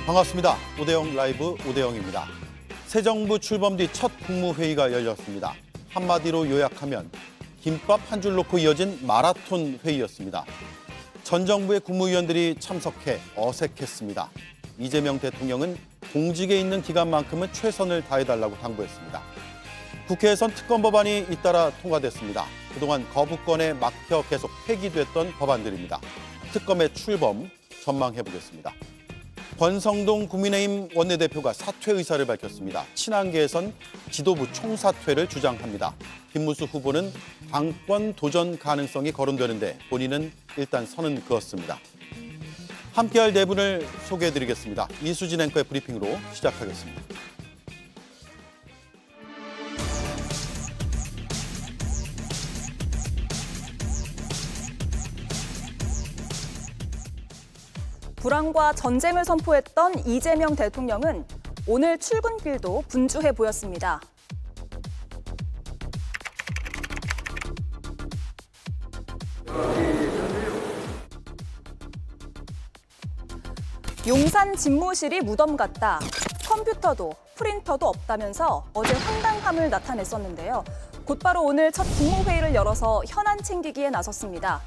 반갑습니다. 오대영 라이브 오대영입니다. 새 정부 출범 뒤 첫 국무회의가 열렸습니다. 한마디로 요약하면 김밥 한 줄 놓고 이어진 마라톤 회의였습니다. 전 정부의 국무위원들이 참석해 어색했습니다. 이재명 대통령은 공직에 있는 기간만큼은 최선을 다해달라고 당부했습니다. 국회에선 특검 법안이 잇따라 통과됐습니다. 그동안 거부권에 막혀 계속 폐기됐던 법안들입니다. 특검의 출범 전망해보겠습니다. 권성동 국민의힘 원내대표가 사퇴 의사를 밝혔습니다. 친한계에선 지도부 총사퇴를 주장합니다. 김문수 후보는 당권 도전 가능성이 거론되는데 본인은 일단 선은 그었습니다. 함께할 네 분을 소개해드리겠습니다. 이수진 앵커의 브리핑으로 시작하겠습니다. 불황과 전쟁을 선포했던 이재명 대통령은 오늘 출근길도 분주해 보였습니다. 용산 집무실이 무덤 같다. 컴퓨터도 프린터도 없다면서 어제 황당함을 나타냈었는데요. 곧바로 오늘 첫 국무회의를 열어서 현안 챙기기에 나섰습니다.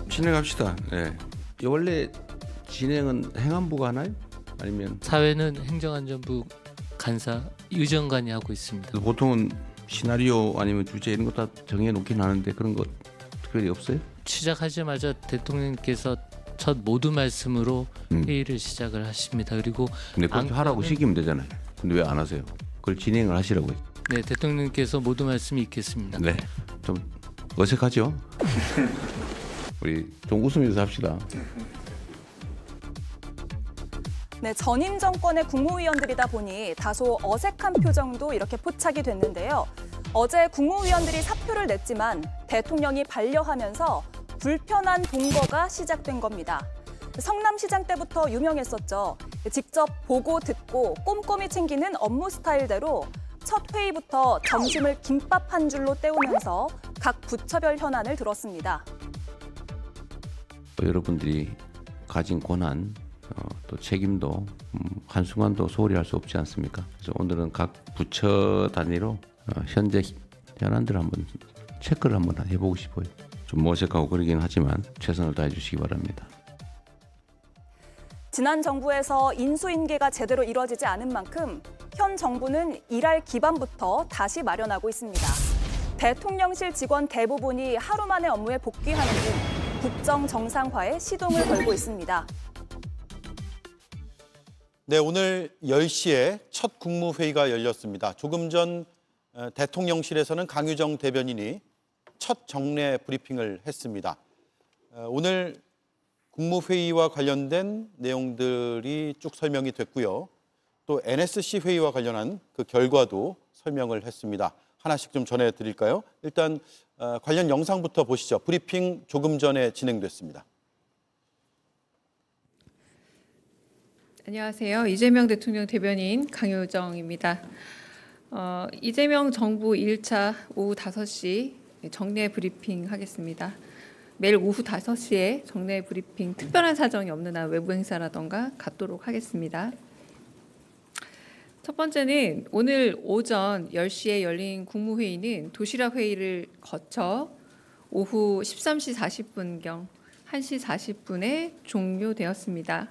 진행합시다. 네. 원래 진행은 행안부가 하나요? 아니면 사회는 행정안전부 간사 유정관이 하고 있습니다. 보통은 시나리오 아니면 주제 이런 거 다 정해놓긴 하는데 그런 거 특별히 없어요? 시작하자마자 대통령께서 첫 모두 말씀으로 회의를 시작을 하십니다. 그리고 근데 그렇게 하라고 시키면 되잖아요. 근데 왜 안 하세요? 그걸 진행을 하시라고요. 네, 대통령께서 모두 말씀이 있겠습니다. 네, 좀 어색하죠? 우리 좀 웃으면서 합시다. 네, 전임 정권의 국무위원들이다 보니 다소 어색한 표정도 이렇게 포착이 됐는데요. 어제 국무위원들이 사표를 냈지만 대통령이 반려하면서 불편한 동거가 시작된 겁니다. 성남시장 때부터 유명했었죠. 직접 보고 듣고 꼼꼼히 챙기는 업무 스타일대로 첫 회의부터 점심을 김밥 한 줄로 때우면서 각 부처별 현안을 들었습니다. 여러분들이 가진 권한 또 책임도 한순간도 소홀히 할 수 없지 않습니까? 그래서 오늘은 각 부처 단위로 현재 현안들을 한번 체크를 한번 해보고 싶어요. 좀 어색하고 그러긴 하지만 최선을 다해 주시기 바랍니다. 지난 정부에서 인수인계가 제대로 이뤄지지 않은 만큼 현 정부는 일할 기반부터 다시 마련하고 있습니다. 대통령실 직원 대부분이 하루 만에 업무에 복귀하는 등 국정 정상화에 시동을 걸고 있습니다. 네, 오늘 10시에 첫 국무회의가 열렸습니다. 조금 전 대통령실에서는 강유정 대변인이 첫 정례 브리핑을 했습니다. 오늘 국무회의와 관련된 내용들이 쭉 설명이 됐고요. 또 NSC 회의와 관련한 그 결과도 설명을 했습니다. 하나씩 좀 전해드릴까요? 일단 관련 영상부터 보시죠. 브리핑 조금 전에 진행됐습니다. 안녕하세요. 이재명 대통령 대변인 강효정입니다. 이재명 정부 1차 오후 5시 정례 브리핑 하겠습니다. 매일 오후 5시에 정례 브리핑 특별한 사정이 없는 한 외부 행사라던가 갖도록 하겠습니다. 첫 번째는 오늘 오전 10시에 열린 국무회의는 도시락 회의를 거쳐 오후 13시 40분경 1시 40분에 종료되었습니다.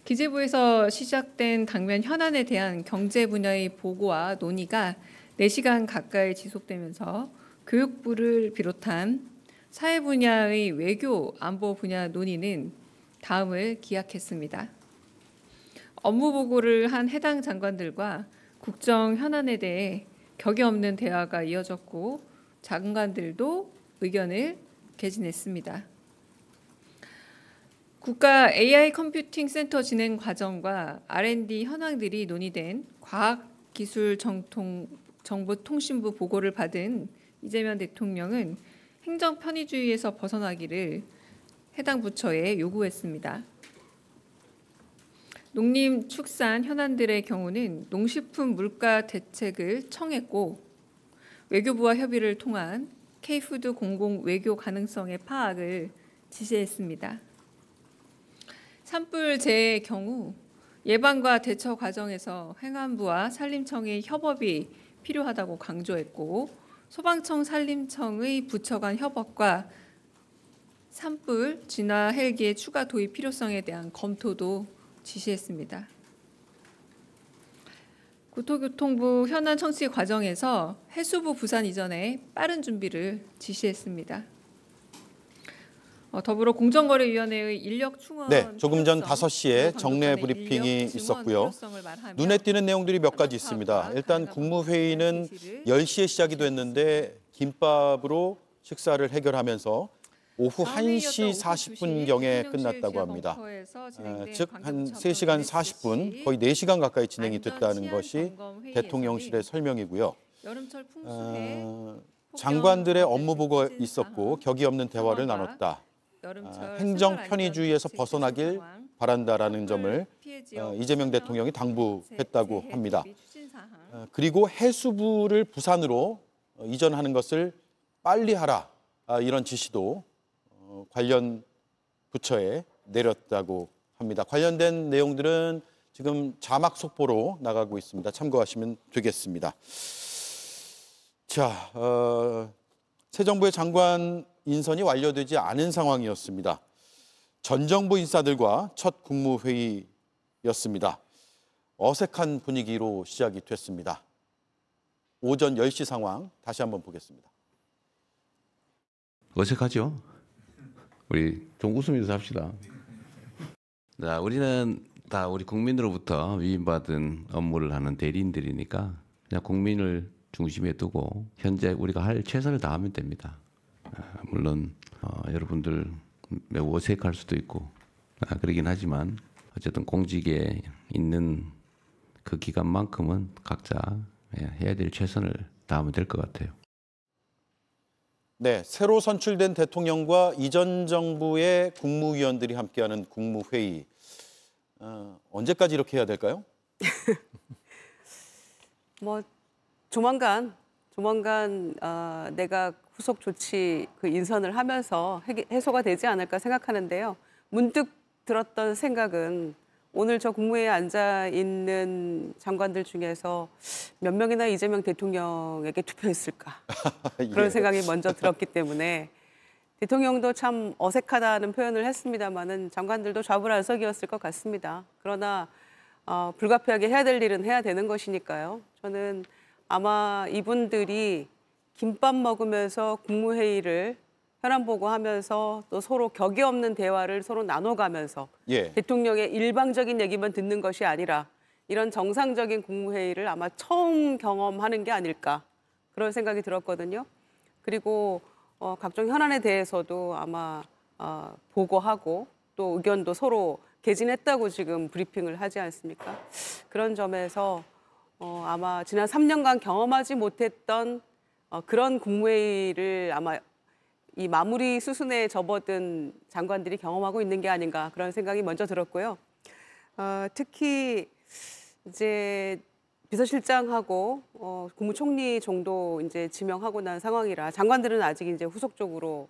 기재부에서 시작된 당면 현안에 대한 경제 분야의 보고와 논의가 4시간 가까이 지속되면서 교육부를 비롯한 사회 분야의 외교, 안보 분야 논의는 다음을 기약했습니다. 업무 보고를 한 해당 장관들과 국정 현안에 대해 격이 없는 대화가 이어졌고 장관들도 의견을 개진했습니다. 국가 AI 컴퓨팅 센터 진행 과정과 R&D 현황들이 논의된 과학기술정보통신부 보고를 받은 이재명 대통령은 행정 편의주의에서 벗어나기를 해당 부처에 요구했습니다. 농림축산 현안들의 경우는 농식품 물가 대책을 청했고 외교부와 협의를 통한 K푸드 공공 외교 가능성의 파악을 지시했습니다. 산불 재해의 경우 예방과 대처 과정에서 행안부와 산림청의 협업이 필요하다고 강조했고 소방청, 산림청의 부처 간 협업과 산불 진화 헬기의 추가 도입 필요성에 대한 검토도 지시했습니다. 국토교통부 현안 청취 과정에서 해수부 부산 이전에 빠른 준비를 지시했습니다. 더불어 공정거래위원회의 인력 충원 네, 조금 전 필요성, 5시에 그 정례 방금 전에 브리핑이 인력 증원 있었고요. 필요성을 말하며 눈에 띄는 내용들이 몇 가지 사업과 있습니다. 일단 가능한 국무회의는 방법에 10시에 시작이 됐는데 김밥으로 식사를 해결하면서 오후 1시 40분경에 끝났다고 합니다. 즉 한 3시간 40분, 거의 4시간 가까이 진행이 됐다는 것이 대통령실의 설명이고요. 여름철 풍수해 장관들의 업무 보고가 있었고 격이 없는 대화를 나눴다. 행정 편의주의에서 벗어나길 바란다라는 점을 이재명 대통령이 당부했다고 합니다. 그리고 해수부를 부산으로 이전하는 것을 빨리 하라, 이런 지시도 관련 부처에 내렸다고 합니다. 관련된 내용들은 지금 자막 속보로 나가고 있습니다. 참고하시면 되겠습니다. 자, 새 정부의 장관 인선이 완료되지 않은 상황이었습니다. 전 정부 인사들과 첫 국무회의였습니다. 어색한 분위기로 시작이 됐습니다. 오전 10시 상황 다시 한번 보겠습니다. 어색하죠? 우리 좀 웃으면서 합시다. 자, 우리는 다 우리 국민으로부터 위임받은 업무를 하는 대리인들이니까 그냥 국민을 중심에 두고 현재 우리가 할 최선을 다하면 됩니다. 물론 여러분들 매우 어색할 수도 있고 그러긴 하지만 어쨌든 공직에 있는 그 기간만큼은 각자 해야 될 최선을 다하면 될 것 같아요. 네, 새로 선출된 대통령과 이전 정부의 국무위원들이 함께하는 국무회의. 언제까지 이렇게 해야 될까요? 뭐 조만간 내가 후속 조치 그 인선을 하면서 해소가 되지 않을까 생각하는데요. 문득 들었던 생각은 오늘 저 국무회의에 앉아 있는 장관들 중에서 몇 명이나 이재명 대통령에게 투표했을까 그런 예. 생각이 먼저 들었기 때문에 대통령도 참 어색하다는 표현을 했습니다마는 장관들도 좌불안석이었을 것 같습니다. 그러나 불가피하게 해야 될 일은 해야 되는 것이니까요. 저는 아마 이분들이 김밥 먹으면서 국무회의를 현안 보고하면서 또 서로 격이 없는 대화를 서로 나눠가면서 예. 대통령의 일방적인 얘기만 듣는 것이 아니라 이런 정상적인 국무회의를 아마 처음 경험하는 게 아닐까 그런 생각이 들었거든요. 그리고 각종 현안에 대해서도 아마 보고하고 또 의견도 서로 개진했다고 지금 브리핑을 하지 않습니까? 그런 점에서 아마 지난 3년간 경험하지 못했던 그런 국무회의를 아마 이 마무리 수순에 접어든 장관들이 경험하고 있는 게 아닌가 그런 생각이 먼저 들었고요. 특히 이제 비서실장하고 국무총리 정도 이제 지명하고 난 상황이라 장관들은 아직 이제 후속적으로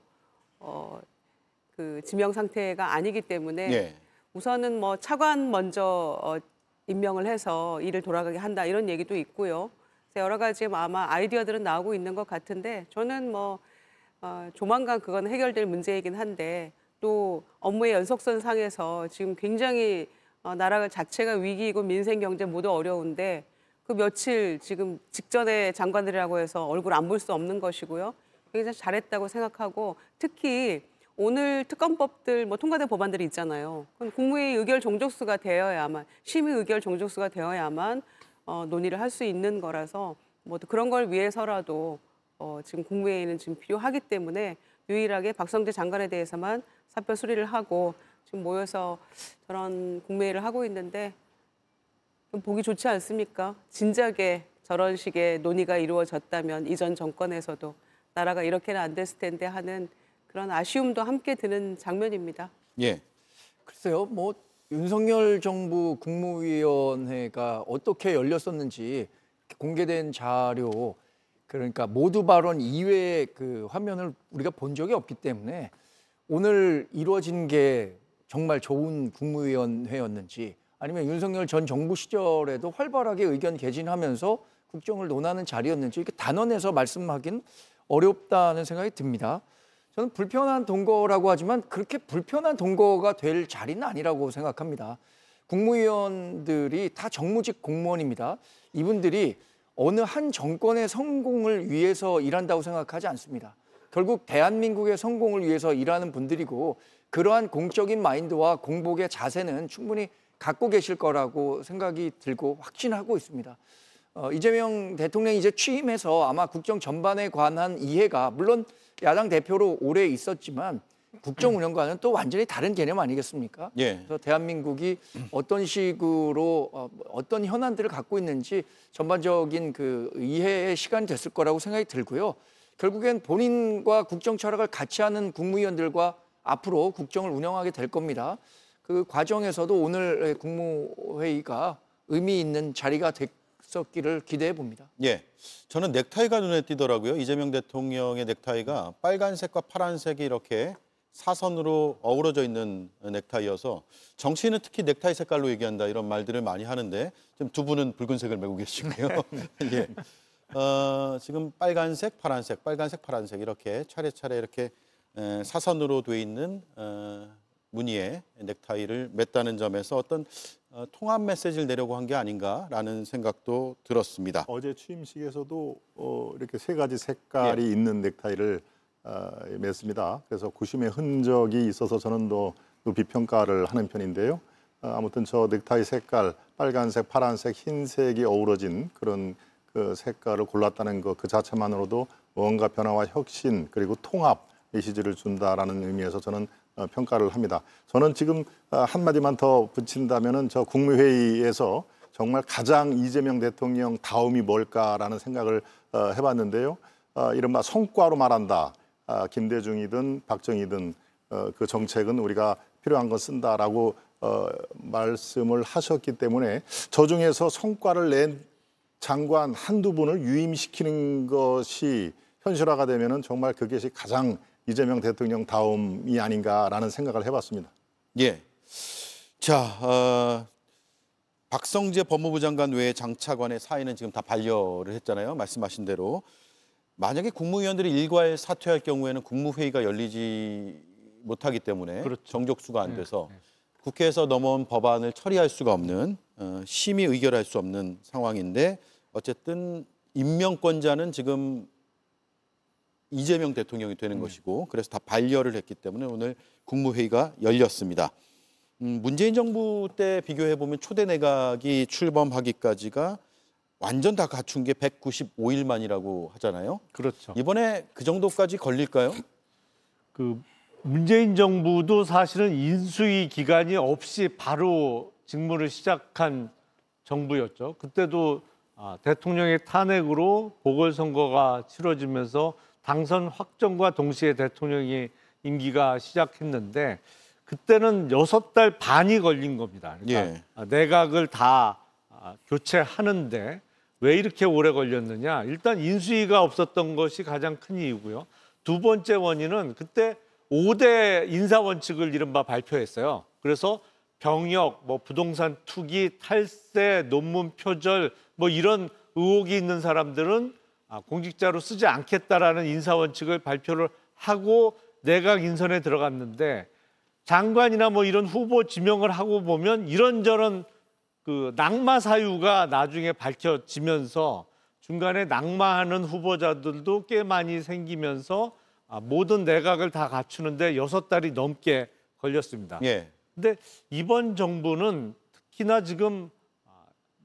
그 지명 상태가 아니기 때문에 예. 우선은 뭐 차관 먼저 임명을 해서 일을 돌아가게 한다 이런 얘기도 있고요. 그래서 여러 가지 아마 아이디어들은 나오고 있는 것 같은데 저는 뭐 조만간 그건 해결될 문제이긴 한데 또 업무의 연속선 상에서 지금 굉장히 나라 자체가 위기이고 민생 경제 모두 어려운데 그 며칠 지금 직전에 장관들이라고 해서 얼굴 안 볼 수 없는 것이고요. 굉장히 잘했다고 생각하고 특히 오늘 특검법들 뭐 통과된 법안들이 있잖아요. 그럼 국무회의 의결 종족수가 되어야만 심의 의결 종족수가 되어야만 논의를 할 수 있는 거라서 뭐 그런 걸 위해서라도 지금 국무회의는 지금 필요하기 때문에 유일하게 박성재 장관에 대해서만 사표 수리를 하고 지금 모여서 저런 국무회의를 하고 있는데 보기 좋지 않습니까? 진작에 저런 식의 논의가 이루어졌다면 이전 정권에서도 나라가 이렇게는 안 됐을 텐데 하는 그런 아쉬움도 함께 드는 장면입니다. 예. 글쎄요, 뭐 윤석열 정부 국무위원회가 어떻게 열렸었는지 공개된 자료, 그러니까 모두 발언 이외의 그 화면을 우리가 본 적이 없기 때문에 오늘 이루어진 게 정말 좋은 국무위원회였는지 아니면 윤석열 전 정부 시절에도 활발하게 의견 개진하면서 국정을 논하는 자리였는지 이렇게 단언해서 말씀하기는 어렵다는 생각이 듭니다. 저는 불편한 동거라고 하지만 그렇게 불편한 동거가 될 자리는 아니라고 생각합니다. 국무위원들이 다 정무직 공무원입니다. 이분들이 어느 한 정권의 성공을 위해서 일한다고 생각하지 않습니다. 결국 대한민국의 성공을 위해서 일하는 분들이고 그러한 공적인 마인드와 공복의 자세는 충분히 갖고 계실 거라고 생각이 들고 확신하고 있습니다. 이재명 대통령이 이제 취임해서 아마 국정 전반에 관한 이해가 물론 야당 대표로 오래 있었지만 국정 운영과는 또 완전히 다른 개념 아니겠습니까? 예. 그래서 대한민국이 어떤 식으로 어떤 현안들을 갖고 있는지 전반적인 그 이해의 시간이 됐을 거라고 생각이 들고요. 결국엔 본인과 국정 철학을 같이 하는 국무위원들과 앞으로 국정을 운영하게 될 겁니다. 그 과정에서도 오늘 국무회의가 의미 있는 자리가 됐었기를 기대해 봅니다. 예, 저는 넥타이가 눈에 띄더라고요. 이재명 대통령의 넥타이가 빨간색과 파란색이 이렇게 사선으로 어우러져 있는 넥타이여서 정치인은 특히 넥타이 색깔로 얘기한다 이런 말들을 많이 하는데 지금 두 분은 붉은색을 메고 계시고요. 예. 지금 빨간색, 파란색, 빨간색, 파란색 이렇게 차례차례 이렇게 사선으로 돼 있는 무늬의 넥타이를 맸다는 점에서 어떤 통합 메시지를 내려고 한 게 아닌가라는 생각도 들었습니다. 어제 취임식에서도 이렇게 세 가지 색깔이 있는 넥타이를 맸습니다. 그래서 구심의 흔적이 있어서 저는 더 높이 평가를 하는 편인데요. 아무튼 저 넥타이 색깔 빨간색, 파란색, 흰색이 어우러진 그런 그 색깔을 골랐다는 것 그 자체만으로도 뭔가 변화와 혁신 그리고 통합 메시지를 준다라는 의미에서 저는 평가를 합니다. 저는 지금 한마디만 더 붙인다면은 저 국무회의에서 정말 가장 이재명 대통령 다음이 뭘까라는 생각을 해봤는데요. 이른바 성과로 말한다. 김대중이든 박정희든 그 정책은 우리가 필요한 건 쓴다라고 말씀을 하셨기 때문에 저 중에서 성과를 낸 장관 한두 분을 유임시키는 것이 현실화가 되면은 정말 그것이 가장 이재명 대통령 다음이 아닌가라는 생각을 해봤습니다. 예. 자, 박성재 법무부 장관 외에 장차관의 사의는 지금 다 반려를 했잖아요. 말씀하신 대로. 만약에 국무위원들이 일괄 사퇴할 경우에는 국무회의가 열리지 못하기 때문에 그렇죠. 정족수가 안 돼서 국회에서 넘어온 법안을 처리할 수가 없는 심의 의결할 수 없는 상황인데 어쨌든 임명권자는 지금 이재명 대통령이 되는 것이고 그래서 다 반려를 했기 때문에 오늘 국무회의가 열렸습니다. 문재인 정부 때 비교해 보면 초대 내각이 출범하기까지가 완전 다 갖춘 게 195일 만이라고 하잖아요. 그렇죠. 이번에 그 정도까지 걸릴까요? 그 문재인 정부도 사실은 인수위 기간이 없이 바로 직무를 시작한 정부였죠. 그때도 대통령의 탄핵으로 보궐선거가 치러지면서 당선 확정과 동시에 대통령이 임기가 시작했는데 그때는 6달 반이 걸린 겁니다. 그러니까 내각을 다 교체하는데 왜 이렇게 오래 걸렸느냐? 일단 인수위가 없었던 것이 가장 큰 이유고요. 두 번째 원인은 그때 5대 인사원칙을 이른바 발표했어요. 그래서 병역, 부동산 투기, 탈세, 논문 표절 이런 의혹이 있는 사람들은 공직자로 쓰지 않겠다라는 인사원칙을 발표를 하고 내각 인선에 들어갔는데 장관이나 이런 후보 지명을 하고 보면 이런저런 그 낙마 사유가 나중에 밝혀지면서 중간에 낙마하는 후보자들도 꽤 많이 생기면서 모든 내각을 다 갖추는데 6달이 넘게 걸렸습니다. 근데 이번 정부는 특히나 지금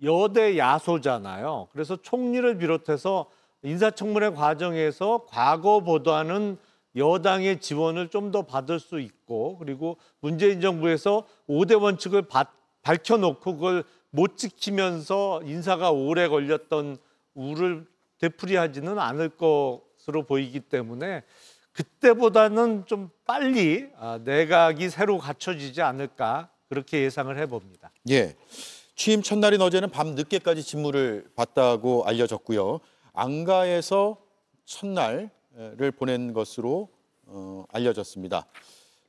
여대 야소잖아요. 그래서 총리를 비롯해서 인사청문회 과정에서 과거보다는 여당의 지원을 좀 더 받을 수 있고 그리고 문재인 정부에서 5대 원칙을 밝혀놓고 그걸 못 지키면서 인사가 오래 걸렸던 우를 되풀이하지는 않을 것으로 보이기 때문에 그때보다는 좀 빨리 내각이 새로 갖춰지지 않을까 그렇게 예상을 해봅니다. 예, 취임 첫날인 어제는 밤 늦게까지 직무를 봤다고 알려졌고요. 안가에서 첫날을 보낸 것으로 알려졌습니다.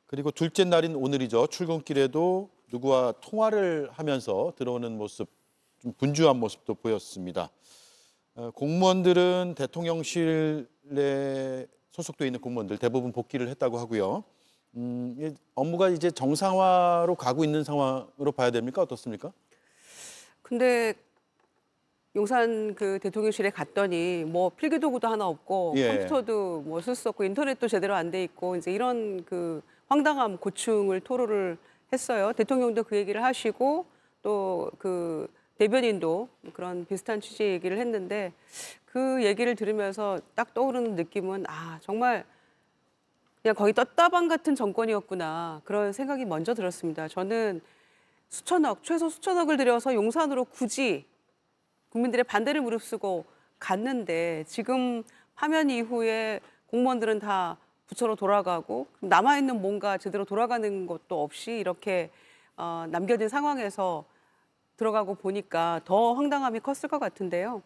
그리고 둘째 날인 오늘이죠. 출근길에도 누구와 통화를 하면서 들어오는 모습, 좀 분주한 모습도 보였습니다. 공무원들은 대통령실에 소속돼 있는 공무원들 대부분 복귀를 했다고 하고요. 업무가 이제 정상화로 가고 있는 상황으로 봐야 됩니까? 어떻습니까? 근데 용산 그 대통령실에 갔더니 뭐 필기도구도 하나 없고 예. 컴퓨터도 뭐 쓸 수 없고 인터넷도 제대로 안 돼 있고 이제 이런 그 황당함 고충을 토로를 했어요. 대통령도 그 얘기를 하시고 또 그 대변인도 그런 비슷한 취지의 얘기를 했는데 그 얘기를 들으면서 딱 떠오르는 느낌은 아 정말 그냥 거의 떴다방 같은 정권이었구나 그런 생각이 먼저 들었습니다. 저는 수천억, 최소 수천억을 들여서 용산으로 굳이 국민들의 반대를 무릅쓰고 갔는데 지금 파면 이후에 공무원들은 다 부처로 돌아가고 남아있는 뭔가 제대로 돌아가는 것도 없이 이렇게 남겨진 상황에서 들어가고 보니까 더 황당함이 컸을 것 같은데요.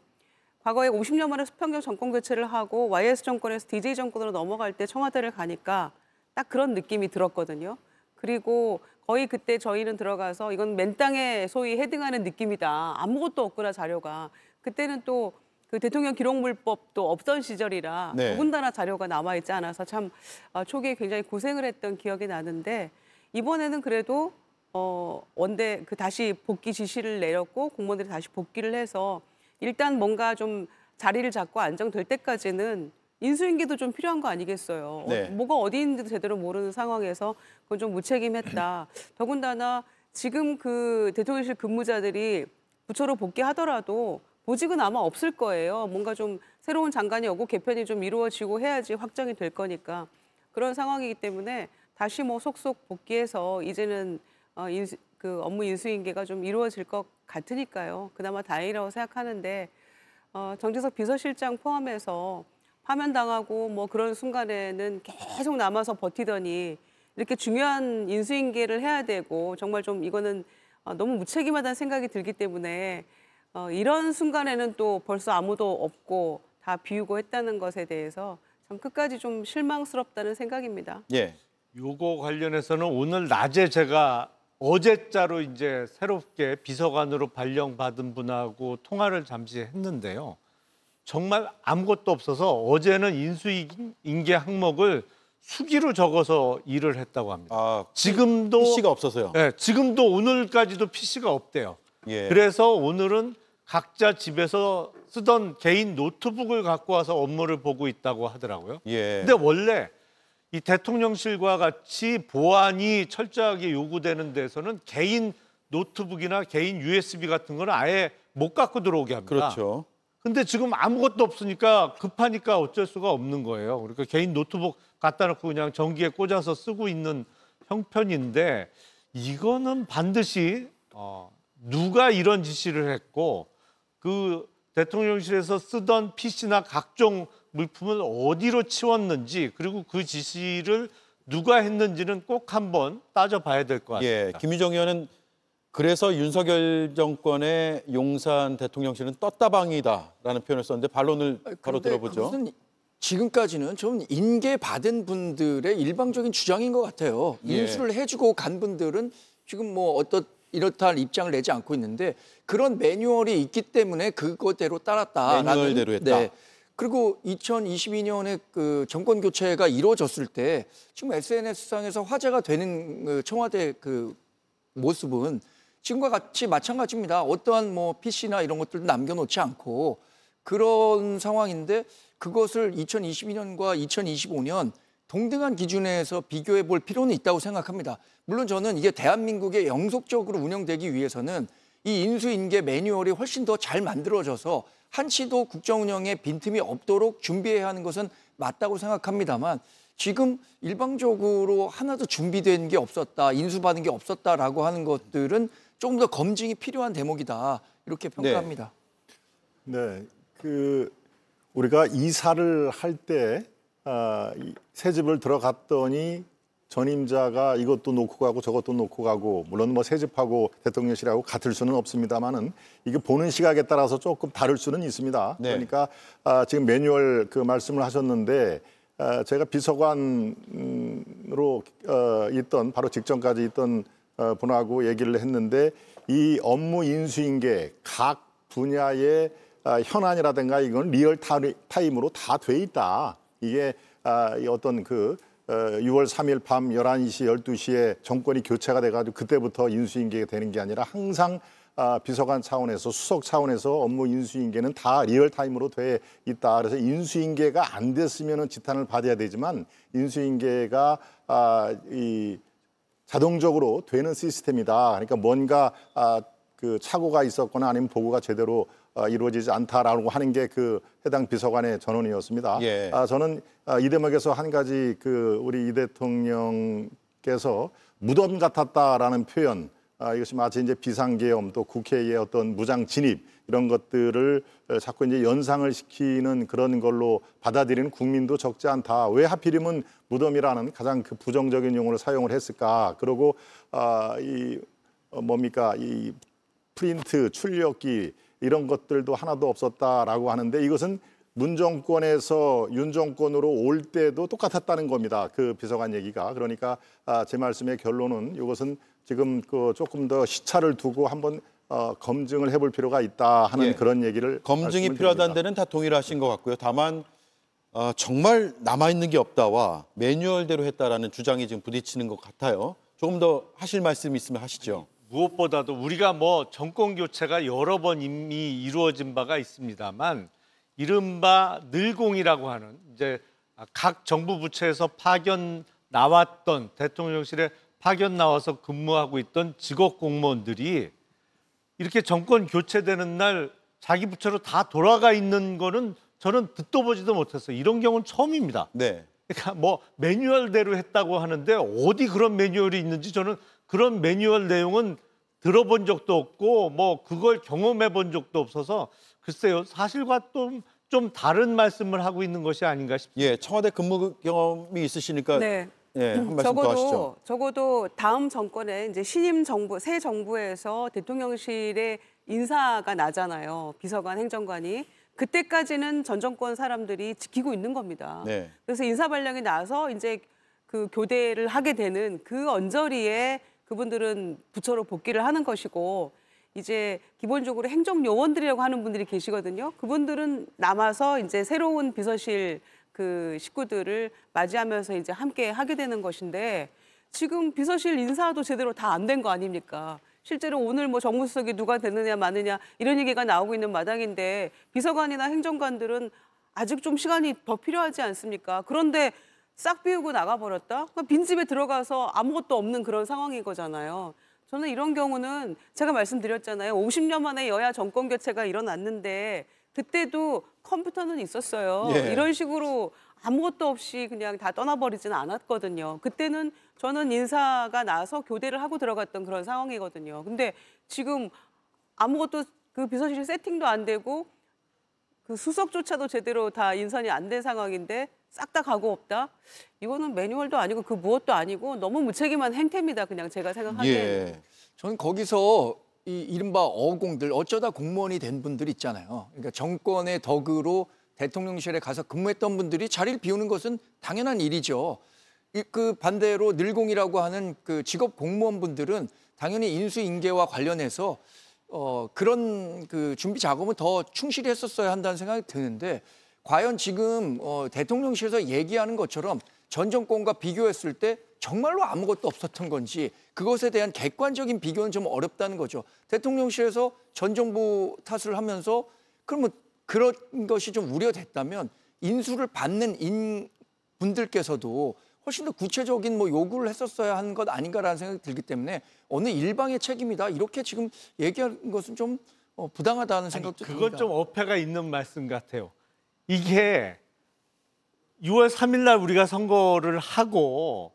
과거에 50년 만에 수평적 정권 교체를 하고 YS 정권에서 DJ 정권으로 넘어갈 때 청와대를 가니까 딱 그런 느낌이 들었거든요. 그리고 거의 그때 저희는 들어가서 이건 맨땅에 소위 헤딩하는 느낌이다. 아무것도 없구나 자료가. 그때는 또 그 대통령 기록물법도 없던 시절이라 네. 더군다나 자료가 남아있지 않아서 참 초기에 굉장히 고생을 했던 기억이 나는데 이번에는 그래도 원대 그 다시 복귀 지시를 내렸고 공무원들이 다시 복귀를 해서 일단 뭔가 좀 자리를 잡고 안정될 때까지는 인수인계도 좀 필요한 거 아니겠어요. 네. 뭐가 어디 있는지도 제대로 모르는 상황에서 그건 좀 무책임했다. 더군다나 지금 그 대통령실 근무자들이 부처로 복귀하더라도 보직은 아마 없을 거예요. 뭔가 좀 새로운 장관이 오고 개편이 좀 이루어지고 해야지 확정이 될 거니까 그런 상황이기 때문에 다시 뭐 속속 복귀해서 이제는 그 업무 인수인계가 좀 이루어질 것 같으니까요. 그나마 다행이라고 생각하는데 정재석 비서실장 포함해서 파면당하고 뭐 그런 순간에는 계속 남아서 버티더니 이렇게 중요한 인수인계를 해야 되고 정말 좀 이거는 너무 무책임하다는 생각이 들기 때문에 이런 순간에는 또 벌써 아무도 없고 다 비우고 했다는 것에 대해서 참 끝까지 좀 실망스럽다는 생각입니다. 예. 요거 관련해서는 오늘 낮에 제가 어제자로 이제 새롭게 비서관으로 발령받은 분하고 통화를 잠시 했는데요. 정말 아무것도 없어서 어제는 인수인계 항목을 수기로 적어서 일을 했다고 합니다. 아, 지금도 PC가 없어서요. 네, 지금도 오늘까지도 PC가 없대요. 예. 그래서 오늘은 각자 집에서 쓰던 개인 노트북을 갖고 와서 업무를 보고 있다고 하더라고요. 예. 근데 원래 이 대통령실과 같이 보안이 철저하게 요구되는 데서는 개인 노트북이나 개인 USB 같은 거는 아예 못 갖고 들어오게 합니다. 그렇죠. 근데 지금 아무것도 없으니까 급하니까 어쩔 수가 없는 거예요. 그러니까 개인 노트북 갖다 놓고 그냥 전기에 꽂아서 쓰고 있는 형편인데 이거는 반드시 누가 이런 지시를 했고 그 대통령실에서 쓰던 PC나 각종 물품을 어디로 치웠는지 그리고 그 지시를 누가 했는지는 꼭 한번 따져봐야 될 것 같습니다. 예. 김유정 의원은 그래서 윤석열 정권의 용산 대통령실은 떴다방이다라는 표현을 썼는데 반론을 바로 들어보죠. 그것은 지금까지는 좀 인계받은 분들의 일방적인 주장인 것 같아요. 예. 인수를 해주고 간 분들은 지금 뭐 이렇다 입장을 내지 않고 있는데 그런 매뉴얼이 있기 때문에 그것대로 따랐다라는. 매뉴얼대로 했다. 네. 그리고 2022년에 그 정권 교체가 이루어졌을 때 지금 SNS상에서 화제가 되는 그 청와대 그 모습은 지금과 같이 마찬가지입니다. 어떠한 뭐 PC나 이런 것들도 남겨놓지 않고 그런 상황인데 그것을 2022년과 2025년 동등한 기준에서 비교해 볼 필요는 있다고 생각합니다. 물론 저는 이게 대한민국에 영속적으로 운영되기 위해서는 이 인수인계 매뉴얼이 훨씬 더 잘 만들어져서 한치도 국정 운영에 빈틈이 없도록 준비해야 하는 것은 맞다고 생각합니다만 지금 일방적으로 하나도 준비된 게 없었다, 인수받은 게 없었다라고 하는 것들은 조금 더 검증이 필요한 대목이다 이렇게 평가합니다. 네, 우리가 이사를 할 때 새 집을 들어갔더니 전임자가 이것도 놓고 가고 저것도 놓고 가고 물론 뭐 새 집하고 대통령실하고 같을 수는 없습니다만은 이게 보는 시각에 따라서 조금 다를 수는 있습니다. 네. 그러니까 지금 매뉴얼 그 말씀을 하셨는데 제가 비서관 대통령으로 있던 바로 직전까지 있던 분하고 얘기를 했는데 이 업무 인수인계 각 분야의 현안이라든가 이건 리얼 타임으로 다 돼 있다. 이게 어떤 6월 3일 밤 11시, 12시에 정권이 교체가 돼가지고 그때부터 인수인계가 되는 게 아니라 항상 비서관 차원에서 수석 차원에서 업무 인수인계는 다 리얼타임으로 돼 있다. 그래서 인수인계가 안 됐으면 지탄을 받아야 되지만 인수인계가 자동적으로 되는 시스템이다. 그러니까 뭔가 착오가 있었거나 아니면 보고가 제대로 이루어지지 않다라고 하는 게 해당 비서관의 전언이었습니다. 예. 저는 이 대목에서 한 가지 우리 이 대통령께서 무덤 같았다라는 표현, 이것이 마치 이제 비상계엄 또 국회의 어떤 무장 진입 이런 것들을 자꾸 이제 연상을 시키는 그런 걸로 받아들이는 국민도 적지 않다. 왜 하필이면 무덤이라는 가장 부정적인 용어를 사용을 했을까? 그리고 이 프린트 출력기 이런 것들도 하나도 없었다라고 하는데 이것은 문 정권에서 윤 정권으로 올 때도 똑같았다는 겁니다. 그 비서관 얘기가. 그러니까 제 말씀의 결론은 이것은 지금 조금 더 시차를 두고 한번 검증을 해볼 필요가 있다 하는 예. 그런 얘기를 검증이 필요하다는 데는 다 동일하신 것 같고요. 다만 정말 남아있는 게 없다와 매뉴얼대로 했다라는 주장이 지금 부딪히는 것 같아요. 조금 더 하실 말씀 있으면 하시죠. 무엇보다도 우리가 정권 교체가 여러 번 이미 이루어진 바가 있습니다만 이른바 늘공이라고 하는 이제 각 정부 부처에서 파견 나왔던 대통령실에 파견 나와서 근무하고 있던 직업 공무원들이 이렇게 정권 교체되는 날 자기 부처로 다 돌아가 있는 거는 저는 듣도 보지도 못했어요. 이런 경우는 처음입니다. 네. 그러니까 매뉴얼대로 했다고 하는데 어디 그런 매뉴얼이 있는지 저는 그런 매뉴얼 내용은 들어본 적도 없고 그걸 경험해 본 적도 없어서 글쎄요. 사실과 좀 다른 말씀을 하고 있는 것이 아닌가 싶습니다. 예, 청와대 근무 경험이 있으시니까 네. 예, 한 말씀 더 하시죠. 적어도 다음 정권에 이제 신임 정부, 새 정부에서 대통령실에 인사가 나잖아요. 비서관, 행정관이. 그때까지는 전 정권 사람들이 지키고 있는 겁니다. 네. 그래서 인사 발령이 나서 이제 교대를 하게 되는 그 언저리에 그분들은 부처로 복귀를 하는 것이고 이제 기본적으로 행정요원들이라고 하는 분들이 계시거든요. 그분들은 남아서 이제 새로운 비서실 식구들을 맞이하면서 이제 함께 하게 되는 것인데 지금 비서실 인사도 제대로 다 안 된 거 아닙니까? 실제로 오늘 정무수석이 누가 되느냐 마느냐 이런 얘기가 나오고 있는 마당인데 비서관이나 행정관들은 아직 좀 시간이 더 필요하지 않습니까? 그런데 싹 비우고 나가버렸다? 빈집에 들어가서 아무것도 없는 그런 상황인 거잖아요. 저는 이런 경우는 제가 말씀드렸잖아요. 50년 만에 여야 정권 교체가 일어났는데 그때도 컴퓨터는 있었어요. 예. 이런 식으로 아무것도 없이 그냥 다 떠나버리지는 않았거든요. 그때는 저는 인사가 나서 교대를 하고 들어갔던 그런 상황이거든요. 근데 지금 아무것도 비서실 세팅도 안 되고 수석조차도 제대로 다 인선이 안 된 상황인데 싹 다 가고 없다? 이거는 매뉴얼도 아니고 무엇도 아니고 너무 무책임한 행태입니다. 그냥 제가 생각하기에는. 예. 저는 거기서 이 이른바 어공들 어쩌다 공무원이 된 분들 있잖아요. 그러니까 정권의 덕으로 대통령실에 가서 근무했던 분들이 자리를 비우는 것은 당연한 일이죠. 반대로 늘공이라고 하는 직업 공무원분들은 당연히 인수인계와 관련해서 그런 준비 작업은 더 충실히 했었어야 한다는 생각이 드는데 과연 지금 대통령실에서 얘기하는 것처럼 전 정권과 비교했을 때 정말로 아무것도 없었던 건지 그것에 대한 객관적인 비교는 좀 어렵다는 거죠. 대통령실에서 전 정부 탓을 하면서 그러면 그런 것이 좀 우려됐다면 인수를 받는 분들께서도 훨씬 더 구체적인 요구를 했었어야 하는 것 아닌가라는 생각이 들기 때문에 어느 일방의 책임이다 이렇게 지금 얘기하는 것은 좀 부당하다는 생각도 듭니다. 그건 좀 어폐가 있는 말씀 같아요. 이게 6월 3일 날 우리가 선거를 하고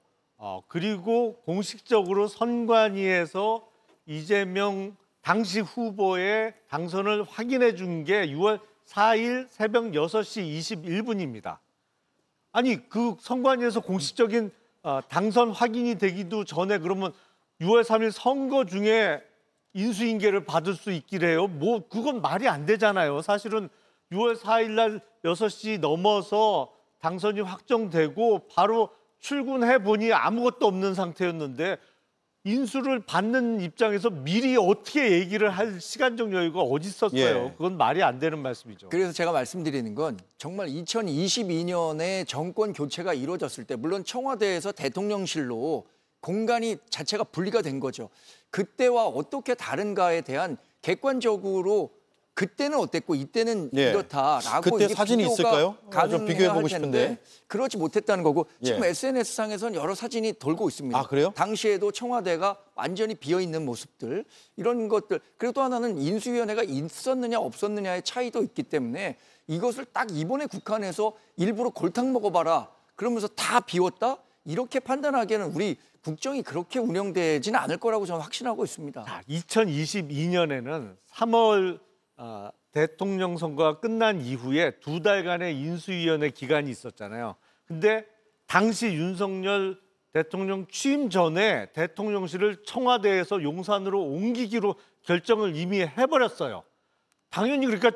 그리고 공식적으로 선관위에서 이재명 당시 후보의 당선을 확인해 준 게 6월 4일 새벽 6시 21분입니다. 아니 선관위에서 공식적인 당선 확인이 되기도 전에 그러면 6월 3일 선거 중에 인수인계를 받을 수 있기래요? 그건 말이 안 되잖아요. 사실은 6월 4일 날 6시 넘어서 당선이 확정되고 바로 출근해 보니 아무것도 없는 상태였는데 인수를 받는 입장에서 미리 어떻게 얘기를 할 시간적 여유가 어디 있었어요? 예. 그건 말이 안 되는 말씀이죠. 그래서 제가 말씀드리는 건 정말 2022년에 정권 교체가 이루어졌을 때 물론 청와대에서 대통령실로 공간이 자체가 분리가 된 거죠. 그때와 어떻게 다른가에 대한 객관적으로 그때는 어땠고 이때는 예. 이렇다라고 그때 이게 사진이 비교가 있을까요? 좀 가능해야 비교해보고 할 싶은데. 텐데 그렇지 못했다는 거고 지금 예. SNS상에서는 여러 사진이 돌고 있습니다. 아, 그래요? 당시에도 청와대가 완전히 비어있는 모습들 이런 것들 그리고 또 하나는 인수위원회가 있었느냐 없었느냐의 차이도 있기 때문에 이것을 딱 이번에 국한해서 일부러 골탕 먹어봐라 그러면서 다 비웠다 이렇게 판단하기에는 우리 국정이 그렇게 운영되지는 않을 거라고 저는 확신하고 있습니다. 2022년에는 3월 대통령 선거가 끝난 이후에 2달간의 인수위원회 기간이 있었잖아요. 근데 당시 윤석열 대통령 취임 전에 대통령실을 청와대에서 용산으로 옮기기로 결정을 이미 해버렸어요. 당연히 그러니까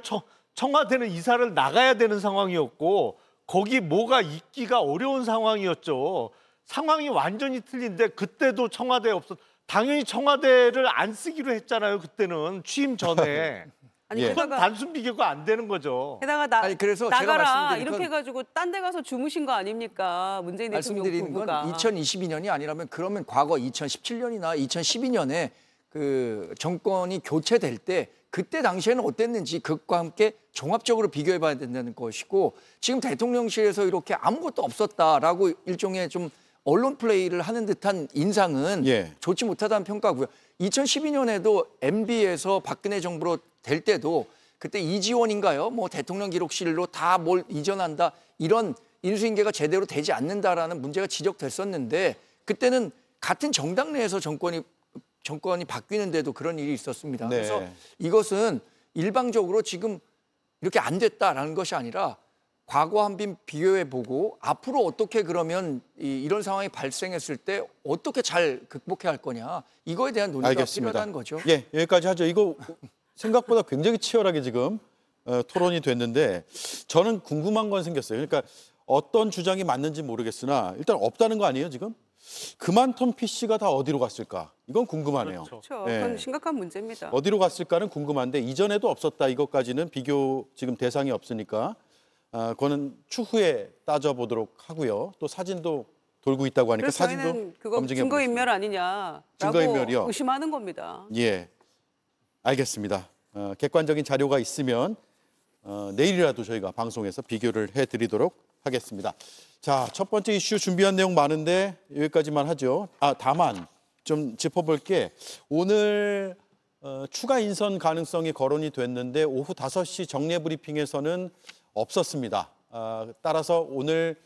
청와대는 이사를 나가야 되는 상황이었고 거기 뭐가 있기가 어려운 상황이었죠. 상황이 완전히 틀린데 그때도 청와대에 당연히 청와대를 안 쓰기로 했잖아요. 그때는 취임 전에. 아니 예. 그건 게다가 단순 비교가 안 되는 거죠. 아니, 그래서 제가 나가라 말씀드린 이렇게 건- 해가지고 딴 데 가서 주무신 거 아닙니까? 문재인 대통령 말씀드리는 부부가. 건 2022년이 아니라면 그러면 과거 2017년이나 2012년에 그 정권이 교체될 때 그때 당시에는 어땠는지 그것과 함께 종합적으로 비교해 봐야 된다는 것이고 지금 대통령실에서 이렇게 아무것도 없었다라고 일종의 좀 언론 플레이를 하는 듯한 인상은 예. 좋지 못하다는 평가고요. 2012년에도 MB에서 박근혜 정부로 될 때도 그때 이지원인가요? 뭐 대통령 기록실로 다 뭘 이전한다 이런 인수인계가 제대로 되지 않는다라는 문제가 지적됐었는데 그때는 같은 정당 내에서 정권이 바뀌는데도 그런 일이 있었습니다. 네. 그래서 이것은 일방적으로 지금 이렇게 안 됐다라는 것이 아니라 과거 한번 비교해보고 앞으로 어떻게 그러면 이런 상황이 발생했을 때 어떻게 잘 극복해야 할 거냐 이거에 대한 논의가 알겠습니다. 필요하다는 거죠. 예, 여기까지 하죠. 이거 생각보다 굉장히 치열하게 지금 토론이 됐는데 저는 궁금한 건 생겼어요. 그러니까 어떤 주장이 맞는지 모르겠으나 일단 없다는 거 아니에요 지금? 그만둔 PC가 다 어디로 갔을까? 이건 궁금하네요. 그렇죠. 예. 그건 심각한 문제입니다. 어디로 갔을까는 궁금한데 이전에도 없었다 이것까지는 비교 지금 대상이 없으니까 그거는 추후에 따져보도록 하고요. 또 사진도 돌고 있다고 하니까 그래서 사진도 저희는 그거 검증해 증거인멸 보겠습니다. 아니냐라고 증거인멸이요? 의심하는 겁니다. 예, 알겠습니다. 객관적인 자료가 있으면 내일이라도 저희가 방송에서 비교를 해드리도록 하겠습니다. 자, 첫 번째 이슈 준비한 내용 많은데 여기까지만 하죠. 다만 좀 짚어볼 게 오늘 추가 인선 가능성이 거론이 됐는데 오후 5시 정례 브리핑에서는 없었습니다. 따라서 오늘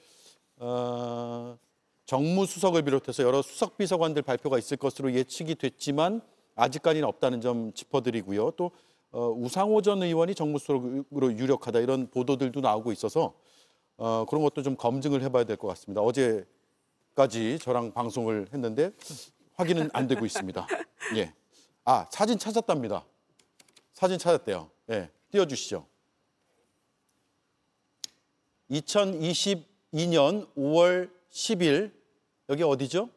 정무수석을 비롯해서 여러 수석비서관들 발표가 있을 것으로 예측이 됐지만 아직까지는 없다는 점 짚어드리고요. 또 우상호 전 의원이 정무수석으로 유력하다 이런 보도들도 나오고 있어서 그런 것도 좀 검증을 해봐야 될 것 같습니다. 어제까지 저랑 방송을 했는데 확인은 안 되고 있습니다. 예. 사진 찾았답니다. 사진 찾았대요. 예, 띄워주시죠. 2022년 5월 10일 여기 어디죠?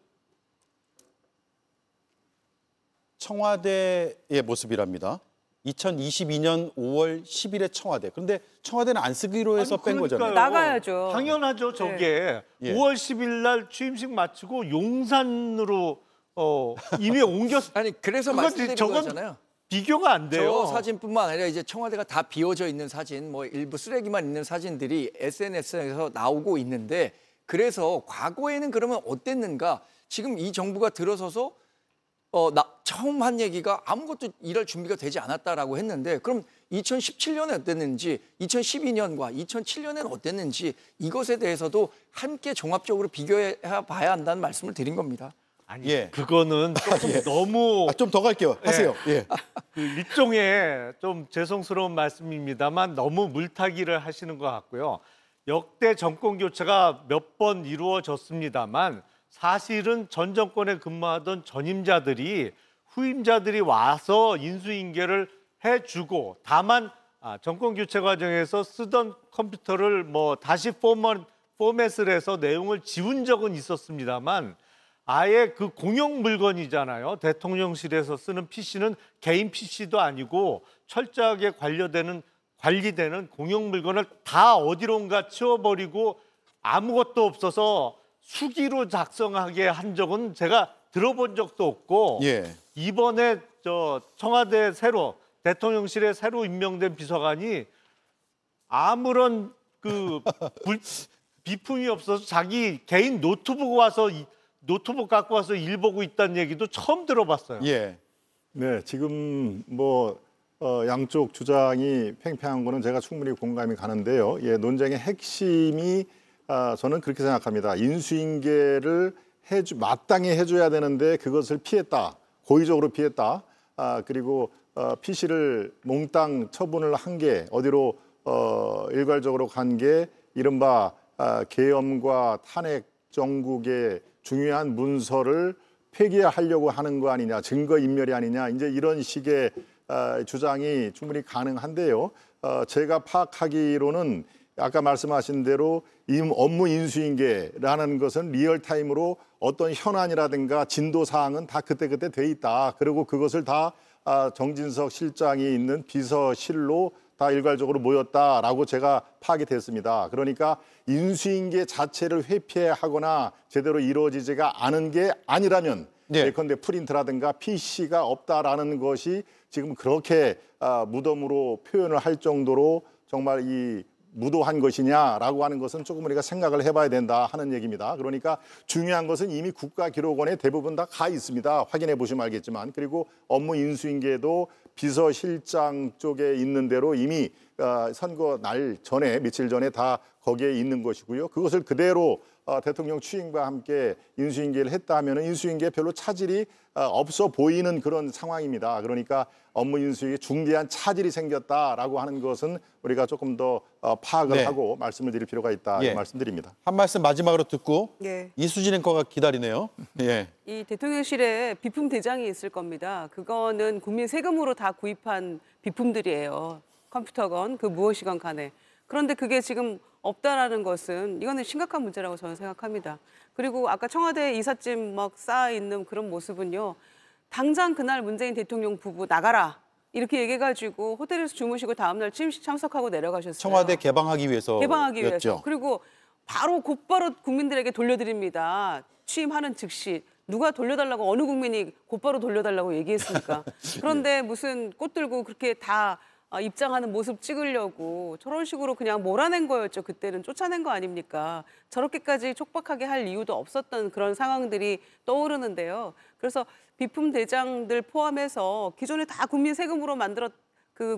청와대의 모습이랍니다. 2022년 5월 10일의 청와대. 그런데 청와대는 안 쓰기로 해서 뺀 거잖아요. 나가야죠. 당연하죠. 저게 예. 5월 10일 날 취임식 마치고 용산으로 이미 옮겼. 아니 그래서 그건 말씀드린 저건 거잖아요. 비교가 안 돼요. 저 사진뿐만 아니라 이제 청와대가 다 비워져 있는 사진, 뭐 일부 쓰레기만 있는 사진들이 SNS에서 나오고 있는데 그래서 과거에는 그러면 어땠는가? 지금 이 정부가 들어서서 처음 한 얘기가 아무것도 일할 준비가 되지 않았다라고 했는데 그럼 2017년에 어땠는지 2012년과 2007년에는 어땠는지 이것에 대해서도 함께 종합적으로 비교해 봐야 한다는 말씀을 드린 겁니다. 아니, 예. 그거는 조금 너무 좀 더 갈게요. 하세요. 예. 그 일종의 좀 죄송스러운 말씀입니다만 너무 물타기를 하시는 것 같고요. 역대 정권 교체가 몇 번 이루어졌습니다만 사실은 전 정권에 근무하던 전임자들이 후임자들이 와서 인수인계를 해주고 다만 정권 교체 과정에서 쓰던 컴퓨터를 뭐 다시 포맷을 해서 내용을 지운 적은 있었습니다만 아예 그 공용 물건이잖아요. 대통령실에서 쓰는 PC는 개인 PC도 아니고 철저하게 관리되는 공용 물건을 다 어디론가 치워버리고 아무것도 없어서 수기로 작성하게 한 적은 제가 들어본 적도 없고 예. 이번에 청와대 대통령실에 새로 임명된 비서관이 아무런 비품이 없어서 자기 개인 노트북 갖고 와서 일 보고 있다는 얘기도 처음 들어봤어요. 예. 네, 지금 양쪽 주장이 팽팽한 거는 제가 충분히 공감이 가는데요. 예, 논쟁의 핵심이 저는 그렇게 생각합니다. 인수인계를 마땅히 해줘야 되는데 그것을 피했다. 고의적으로 피했다. 그리고 PC를 몽땅 처분을 한 게 어디로 일괄적으로 간 게 이른바 계엄과 탄핵 정국의 중요한 문서를 폐기하려고 하는 거 아니냐, 증거인멸이 아니냐, 이제 이런 식의 주장이 충분히 가능한데요. 제가 파악하기로는 아까 말씀하신 대로 업무 인수인계라는 것은 리얼타임으로 어떤 현안이라든가 진도 사항은 다 그때그때 돼 있다. 그리고 그것을 다 정진석 실장이 있는 비서실로 다 일괄적으로 모였다라고 제가 파악이 됐습니다. 그러니까 인수인계 자체를 회피하거나 제대로 이루어지지가 않은 게 아니라면 예컨대 프린트라든가 PC가 없다라는 것이 지금 그렇게 무덤으로 표현을 할 정도로 정말 이 무도한 것이냐라고 하는 것은 조금 우리가 생각을 해봐야 된다 하는 얘기입니다. 그러니까 중요한 것은 이미 국가기록원에 대부분 다 가 있습니다. 확인해 보시면 알겠지만. 그리고 업무 인수인계도 비서실장 쪽에 있는 대로 이미 선거 날 전에 며칠 전에 다 거기에 있는 것이고요. 그것을 그대로 대통령 취임과 함께 인수인계를 했다 하면 인수인계에 별로 차질이 없어 보이는 그런 상황입니다. 그러니까 업무 인수인계에 중대한 차질이 생겼다라고 하는 것은 우리가 조금 더 파악을 하고 말씀을 드릴 필요가 있다 이 말씀드립니다. 한 말씀 마지막으로 듣고 이수진 앵커가 기다리네요. 예. 이 대통령실에 비품 대장이 있을 겁니다. 그거는 국민 세금으로 다 구입한 비품들이에요. 컴퓨터건 그 무엇이건 간에. 그런데 그게 지금 없다라는 것은 이거는 심각한 문제라고 저는 생각합니다. 그리고 아까 청와대 이삿짐 막 쌓아 있는 그런 모습은요. 당장 그날 문재인 대통령 부부 나가라 이렇게 얘기해가지고 호텔에서 주무시고 다음날 취임식 참석하고 내려가셨어요. 청와대 개방하기 위해서. 그리고 곧바로 국민들에게 돌려드립니다. 취임하는 즉시. 누가 돌려달라고 어느 국민이 곧바로 돌려달라고 얘기했습니까? 그런데 무슨 꽃 들고 그렇게 다 입장하는 모습 찍으려고 저런 식으로 그냥 몰아낸 거였죠. 그때는 쫓아낸 거 아닙니까? 저렇게까지 촉박하게 할 이유도 없었던 그런 상황들이 떠오르는데요. 그래서 비품 대장들 포함해서 기존에 다 국민 세금으로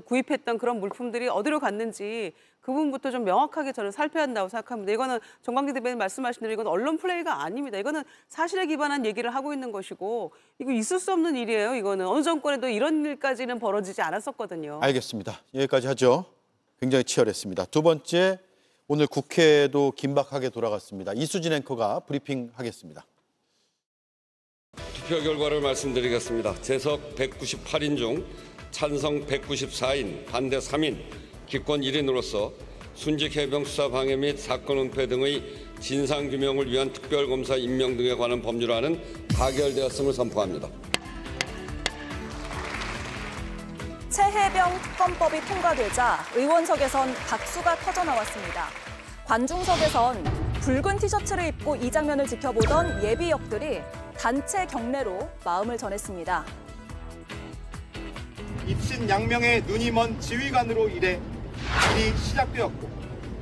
구입했던 그런 물품들이 어디로 갔는지 그 부분부터 좀 명확하게 저는 살펴야 한다고 생각합니다. 이거는 정광재 대변인 말씀하신 대로 이건 언론 플레이가 아닙니다. 이거는 사실에 기반한 얘기를 하고 있는 것이고 이거 있을 수 없는 일이에요. 이거는 어느 정권에도 이런 일까지는 벌어지지 않았었거든요. 알겠습니다. 여기까지 하죠. 굉장히 치열했습니다. 두 번째, 오늘 국회도 긴박하게 돌아갔습니다. 이수진 앵커가 브리핑하겠습니다. 투표 결과를 말씀드리겠습니다. 재석 198인 중 찬성 194인, 반대 3인, 기권 1인으로서 순직해병 수사 방해 및 사건 은폐 등의 진상규명을 위한 특별검사 임명 등에 관한 법률안은 가결되었음을 선포합니다. 최혜병 특검법이 통과되자 의원석에선 박수가 터져나왔습니다. 관중석에선 붉은 티셔츠를 입고 이 장면을 지켜보던 예비역들이 단체 경례로 마음을 전했습니다. 입신 양명의 눈이 먼 지휘관으로 일해 일이 시작되었고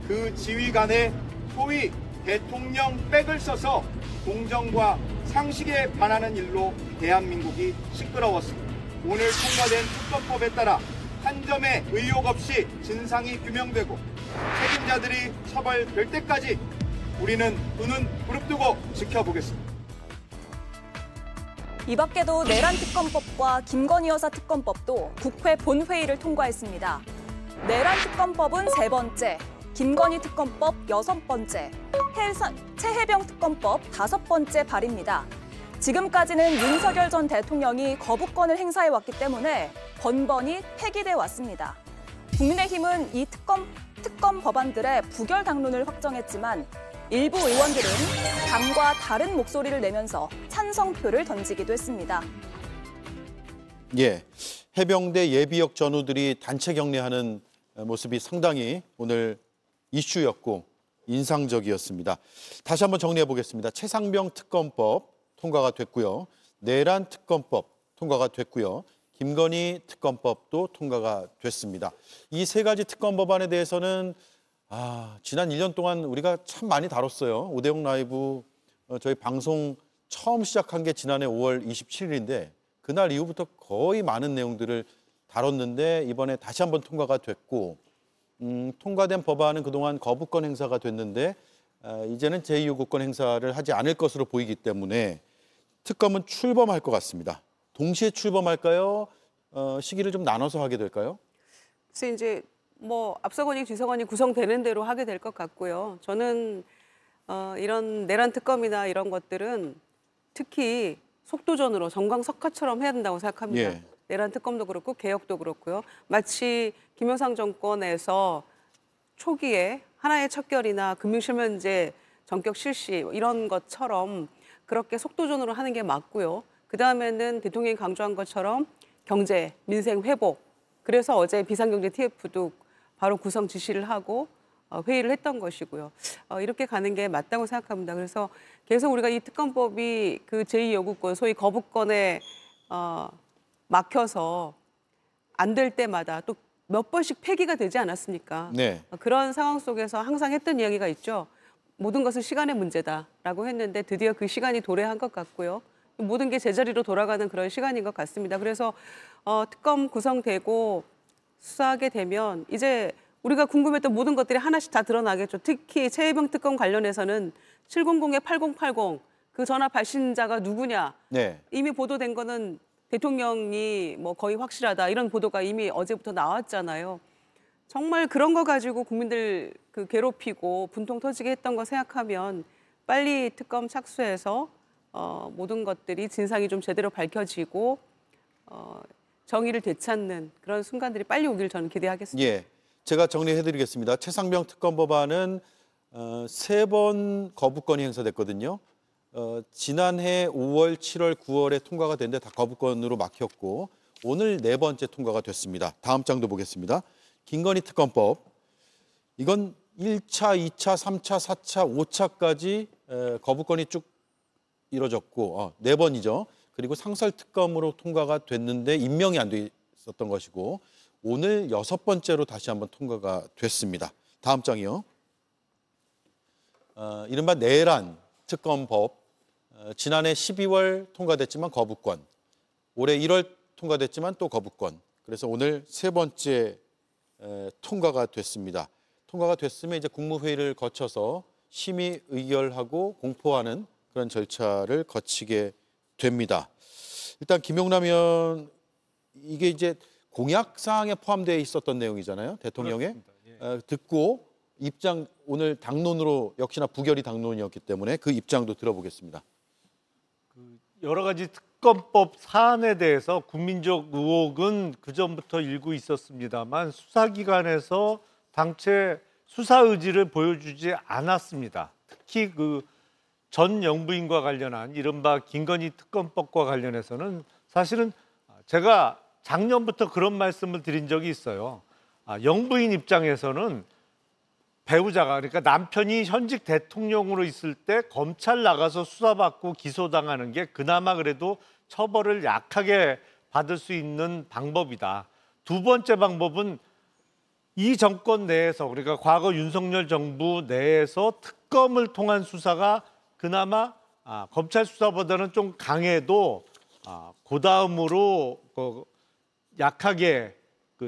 그 지휘관의 소위 대통령 백을 써서 공정과 상식에 반하는 일로 대한민국이 시끄러웠습니다. 오늘 통과된 특검법에 따라 한 점의 의혹 없이 진상이 규명되고 책임자들이 처벌될 때까지 우리는 두 눈 부릅뜨고 지켜보겠습니다. 이 밖에도 내란 특검법과 김건희 여사 특검법도 국회 본회의를 통과했습니다. 내란 특검법은 3번째, 김건희 특검법 6번째, 최혜병 특검법 5번째 발의입니다. 지금까지는 윤석열 전 대통령이 거부권을 행사해왔기 때문에 번번이 폐기돼 왔습니다. 국민의힘은 이 특검 법안들의 부결 당론을 확정했지만 일부 의원들은 당과 다른 목소리를 내면서 찬성표를 던지기도 했습니다. 예, 해병대 예비역 전우들이 단체 격례하는 모습이 상당히 오늘 이슈였고 인상적이었습니다. 다시 한번 정리해 보겠습니다. 최상병 특검법 통과가 됐고요. 내란 특검법 통과가 됐고요. 김건희 특검법도 통과가 됐습니다. 이 세 가지 특검 법안에 대해서는 지난 1년 동안 우리가 참 많이 다뤘어요. 오대영 라이브 저희 방송 처음 시작한 게 지난해 5월 27일인데 그날 이후부터 거의 많은 내용들을 다뤘는데 이번에 다시 한번 통과가 됐고 통과된 법안은 그동안 거부권 행사가 됐는데 이제는 제2요구권 행사를 하지 않을 것으로 보이기 때문에 특검은 출범할 것 같습니다. 동시에 출범할까요? 시기를 좀 나눠서 하게 될까요? 그래서 이제 뭐 앞서거니 뒤서거니 구성되는 대로 하게 될 것 같고요. 저는 이런 내란 특검이나 이런 것들은 특히 속도전으로 정광석화처럼 해야 된다고 생각합니다. 예. 내란 특검도 그렇고 개혁도 그렇고요. 마치 김영삼 정권에서 초기에 하나의 척결이나 금융실명제 전격 실시 이런 것처럼 그렇게 속도전으로 하는 게 맞고요. 그다음에는 대통령이 강조한 것처럼 경제, 민생 회복. 그래서 어제 비상경제 TF도 바로 구성 지시를 하고 회의를 했던 것이고요. 이렇게 가는 게 맞다고 생각합니다. 그래서 계속 우리가 이 특검법이 그 제2요구권, 소위 거부권에 막혀서 안 될 때마다 또 몇 번씩 폐기가 되지 않았습니까? 네. 그런 상황 속에서 항상 했던 이야기가 있죠. 모든 것은 시간의 문제다라고 했는데 드디어 그 시간이 도래한 것 같고요. 모든 게 제자리로 돌아가는 그런 시간인 것 같습니다. 그래서 특검 구성되고 수사하게 되면 이제 우리가 궁금했던 모든 것들이 하나씩 다 드러나겠죠. 특히 최혜병 특검 관련해서는 700에 8080 그 전화 발신자가 누구냐. 네. 이미 보도된 거는 대통령이 뭐 거의 확실하다 이런 보도가 이미 어제부터 나왔잖아요. 정말 그런 거 가지고 국민들 그 괴롭히고 분통 터지게 했던 거 생각하면 빨리 특검 착수해서 모든 것들이 진상이 좀 제대로 밝혀지고 정의를 되찾는 그런 순간들이 빨리 오길 저는 기대하겠습니다. 예, 제가 정리해드리겠습니다. 최상병 특검 법안은 3번 거부권이 행사됐거든요. 지난해 5월, 7월, 9월에 통과가 됐는데 다 거부권으로 막혔고 오늘 4번째 통과가 됐습니다. 다음 장도 보겠습니다. 김건희 특검법. 이건 1차, 2차, 3차, 4차, 5차까지 거부권이 쭉 이뤄졌고 4번이죠. 그리고 상설특검으로 통과가 됐는데 임명이 안 돼 있었던 것이고 오늘 6번째로 다시 한번 통과가 됐습니다. 다음 장이요. 이른바 내란 특검법. 지난해 12월 통과됐지만 거부권. 올해 1월 통과됐지만 또 거부권. 그래서 오늘 3번째 통과가 됐습니다. 통과가 됐으면 이제 국무회의를 거쳐서 심의 의결하고 공포하는 그런 절차를 거치게 됩니다. 일단 김용남 의원 이게 이제 공약 사항에 포함되어 있었던 내용이잖아요. 대통령의 듣고 입장 오늘 당론으로 역시나 부결이 당론이었기 때문에 그 입장도 들어보겠습니다. 여러 가지 특검법 사안에 대해서 국민적 의혹은 그전부터 일고 있었습니다만 수사기관에서 당최 수사 의지를 보여주지 않았습니다. 특히 그 전 영부인과 관련한 이른바 김건희 특검법과 관련해서는 사실은 제가 작년부터 그런 말씀을 드린 적이 있어요. 영부인 입장에서는 배우자가 그러니까 남편이 현직 대통령으로 있을 때 검찰 나가서 수사받고 기소당하는 게 그나마 그래도 처벌을 약하게 받을 수 있는 방법이다. 두 번째 방법은 이 정권 내에서 그러니까 과거 윤석열 정부 내에서 특검을 통한 수사가 그나마 검찰 수사보다는 좀 강해도 그 다음으로 약하게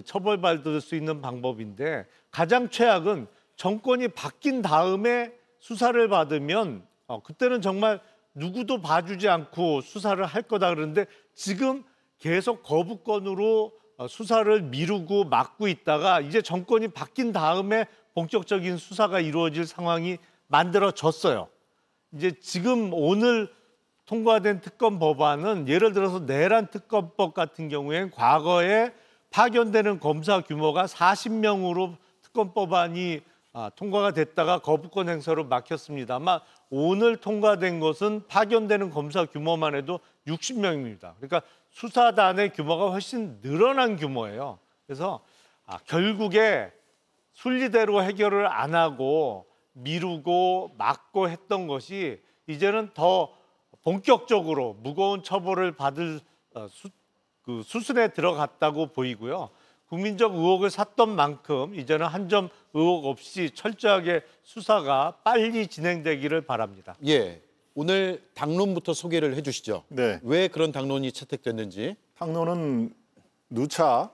처벌받을 수 있는 방법인데 가장 최악은 정권이 바뀐 다음에 수사를 받으면 그때는 정말 누구도 봐주지 않고 수사를 할 거다 그러는데 지금 계속 거부권으로 수사를 미루고 막고 있다가 이제 정권이 바뀐 다음에 본격적인 수사가 이루어질 상황이 만들어졌어요. 이제 지금 오늘 통과된 특검 법안은 예를 들어서 내란 특검법 같은 경우엔 과거에 파견되는 검사 규모가 40명으로 특검 법안이 통과가 됐다가 거부권 행사로 막혔습니다만 오늘 통과된 것은 파견되는 검사 규모만 해도 60명입니다. 그러니까 수사단의 규모가 훨씬 늘어난 규모예요. 그래서 결국에 순리대로 해결을 안 하고 미루고 막고 했던 것이 이제는 더 본격적으로 무거운 처벌을 받을 수순에 들어갔다고 보이고요. 국민적 의혹을 샀던 만큼 이제는 한 점 의혹 없이 철저하게 수사가 빨리 진행되기를 바랍니다. 예, 오늘 당론부터 소개를 해주시죠. 네. 왜 그런 당론이 채택됐는지. 당론은 누차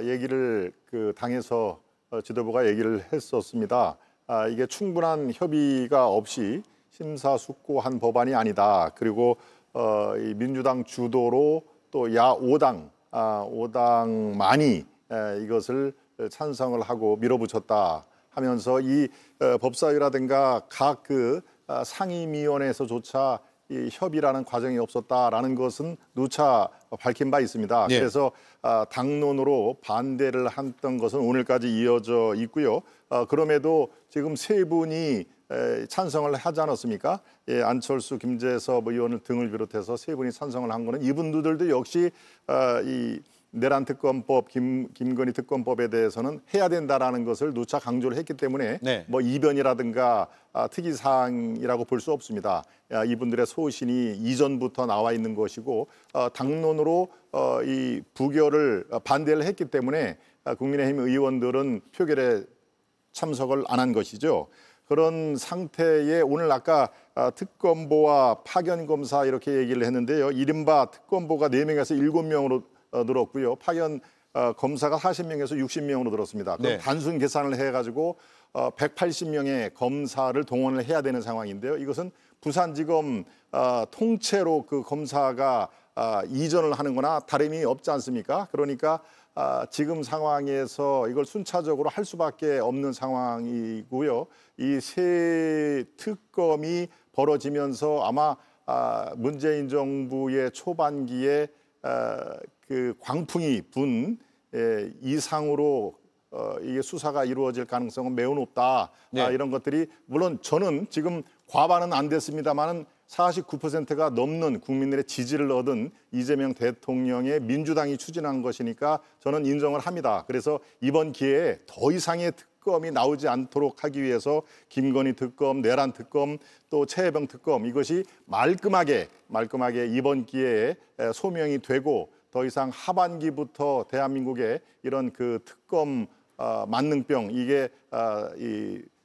얘기를 그 당에서 지도부가 얘기를 했었습니다. 이게 충분한 협의가 없이 심사숙고한 법안이 아니다. 그리고 이 민주당 주도로 또 야 5당만이 이것을 찬성을 하고 밀어붙였다 하면서 이 법사위라든가 각 그 상임위원회에서조차 이 협의라는 과정이 없었다라는 것은 누차 밝힌 바 있습니다. 네. 그래서 당론으로 반대를 했던 것은 오늘까지 이어져 있고요. 그럼에도 지금 세 분이 찬성을 하지 않았습니까? 예, 안철수, 김재섭 의원 등을 비롯해서 세 분이 찬성을 한 거는 이분들도 역시 이 내란 특검법, 김건희 특검법에 대해서는 해야 된다라는 것을 누차 강조를 했기 때문에 네. 뭐 이변이라든가 특이 사항이라고 볼 수 없습니다. 이분들의 소신이 이전부터 나와 있는 것이고 당론으로 이 부결을 반대를 했기 때문에 국민의힘 의원들은 표결에 참석을 안 한 것이죠. 그런 상태에 오늘 아까 특검보와 파견검사 이렇게 얘기를 했는데요. 이른바 특검보가 4명에서 7명으로 늘었고요. 파견 검사가 40명에서 60명으로 늘었습니다. 그럼 네. 단순 계산을 해가지고 180명의 검사를 동원을 해야 되는 상황인데요. 이것은 부산지검 통째로 그 검사가 이전을 하는 거나 다름이 없지 않습니까? 그러니까 지금 상황에서 이걸 순차적으로 할 수밖에 없는 상황이고요. 이 새 특검이 벌어지면서 아마 문재인 정부의 초반기에 그 광풍이 분 이상으로 이게 수사가 이루어질 가능성은 매우 높다. 네. 이런 것들이 물론 저는 지금 과반은 안 됐습니다만은 49%가 넘는 국민들의 지지를 얻은 이재명 대통령의 민주당이 추진한 것이니까 저는 인정을 합니다. 그래서 이번 기회에 더 이상의 특검이 나오지 않도록 하기 위해서 김건희 특검, 내란 특검, 또 최혜병 특검 이것이 말끔하게 이번 기회에 소명이 되고 더 이상 하반기부터 대한민국의 이런 그 특검 만능병 이게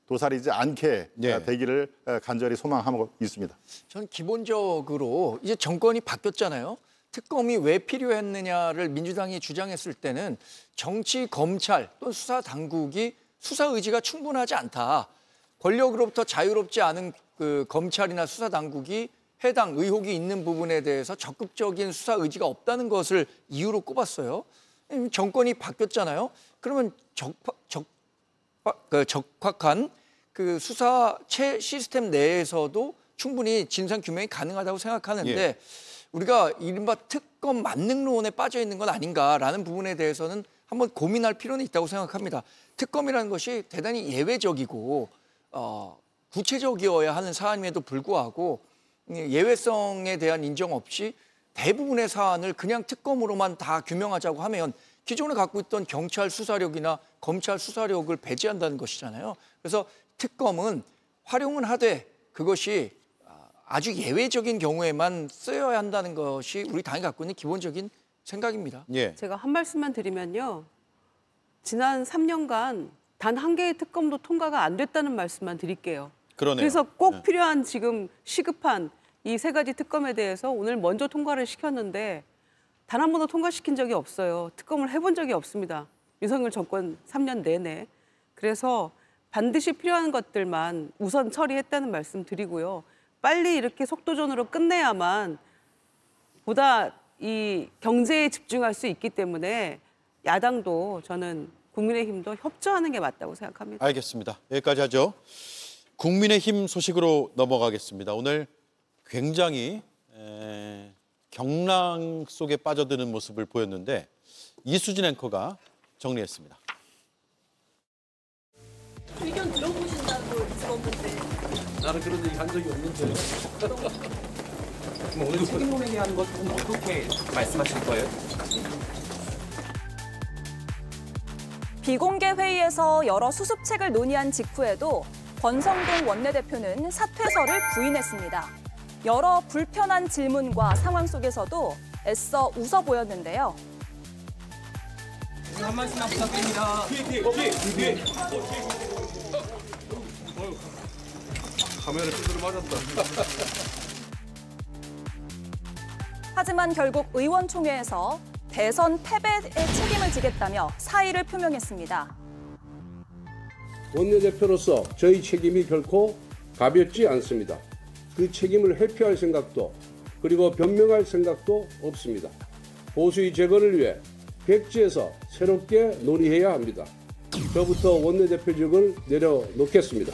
도사리지 않게 네. 되기를 간절히 소망하고 있습니다. 저는 기본적으로 이제 정권이 바뀌었잖아요. 특검이 왜 필요했느냐를 민주당이 주장했을 때는 정치, 검찰 또는 수사 당국이 수사 의지가 충분하지 않다. 권력으로부터 자유롭지 않은 그 검찰이나 수사 당국이 해당 의혹이 있는 부분에 대해서 적극적인 수사 의지가 없다는 것을 이유로 꼽았어요. 정권이 바뀌었잖아요. 그러면 적확한 그 수사 시스템 내에서도 충분히 진상 규명이 가능하다고 생각하는데 예. 우리가 이른바 특검 만능론에 빠져 있는 건 아닌가라는 부분에 대해서는 한번 고민할 필요는 있다고 생각합니다. 특검이라는 것이 대단히 예외적이고 구체적이어야 하는 사안임에도 불구하고 예외성에 대한 인정 없이 대부분의 사안을 그냥 특검으로만 다 규명하자고 하면 기존에 갖고 있던 경찰 수사력이나 검찰 수사력을 배제한다는 것이잖아요. 그래서 특검은 활용은 하되 그것이 아주 예외적인 경우에만 쓰여야 한다는 것이 우리 당이 갖고 있는 기본적인 생각입니다. 예. 제가 한 말씀만 드리면요. 지난 3년간 단 한 개의 특검도 통과가 안 됐다는 말씀만 드릴게요. 그러네요. 그래서 꼭 필요한 지금 시급한 이 세 가지 특검에 대해서 오늘 먼저 통과를 시켰는데 단 한 번도 통과시킨 적이 없어요. 특검을 해본 적이 없습니다. 윤석열 정권 3년 내내. 그래서 반드시 필요한 것들만 우선 처리했다는 말씀 드리고요. 빨리 이렇게 속도전으로 끝내야만 보다 이 경제에 집중할 수 있기 때문에 야당도 저는 국민의힘도 협조하는 게 맞다고 생각합니다. 알겠습니다. 여기까지 하죠. 국민의힘 소식으로 넘어가겠습니다. 오늘 굉장히 경랑 속에 빠져드는 모습을 보였는데 이수진 앵커가 정리했습니다. 의견 들어보세요. 나는 그런 얘기 한 적이 없는데. 오늘 책임론 얘기하는 것은 어떻게 말씀하실 거예요? 비공개 회의에서 여러 수습책을 논의한 직후에도 권성동 원내대표는 사퇴설을 부인했습니다. 여러 불편한 질문과 상황 속에서도 애써 웃어 보였는데요. 한 말씀만 부탁드립니다. 뒤에. 카메라 두드려 맞았다. 하지만 결국 의원총회에서 대선 패배의 책임을 지겠다며 사의를 표명했습니다. 원내대표로서 저희 책임이 결코 가볍지 않습니다. 그 책임을 회피할 생각도 그리고 변명할 생각도 없습니다. 보수의 재건을 위해 백지에서 새롭게 논의해야 합니다. 저부터 원내대표직을 내려놓겠습니다.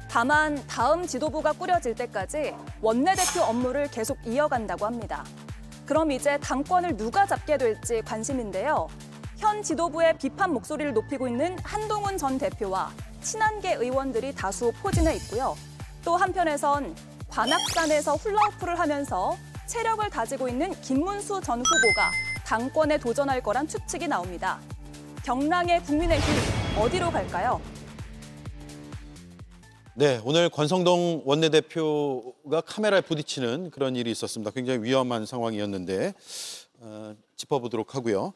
다만 다음 지도부가 꾸려질 때까지 원내대표 업무를 계속 이어간다고 합니다. 그럼 이제 당권을 누가 잡게 될지 관심인데요. 현 지도부의 비판 목소리를 높이고 있는 한동훈 전 대표와 친한계 의원들이 다수 포진해 있고요. 또 한편에선 관악산에서 훌라후프를 하면서 체력을 다지고 있는 김문수 전 후보가 당권에 도전할 거란 추측이 나옵니다. 경랑의 국민의힘 어디로 갈까요? 네, 오늘 권성동 원내대표가 카메라에 부딪히는 그런 일이 있었습니다. 굉장히 위험한 상황이었는데 짚어보도록 하고요.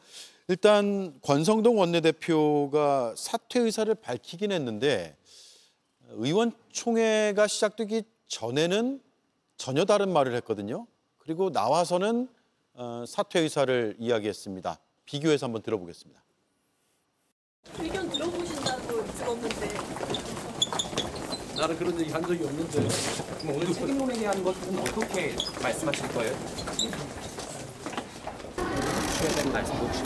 일단 권성동 원내대표가 사퇴 의사를 밝히긴 했는데 의원총회가 시작되기 전에는 전혀 다른 말을 했거든요. 그리고 나와서는 사퇴 의사를 이야기했습니다. 비교해서 한번 들어보겠습니다. 의견 들어보신다고 들었는데 나는 그런 얘기 한 적이 없는데. 오늘 책임론 얘기하는 것은 어떻게 말씀하실 거예요? 주셔야 되는 말씀 혹시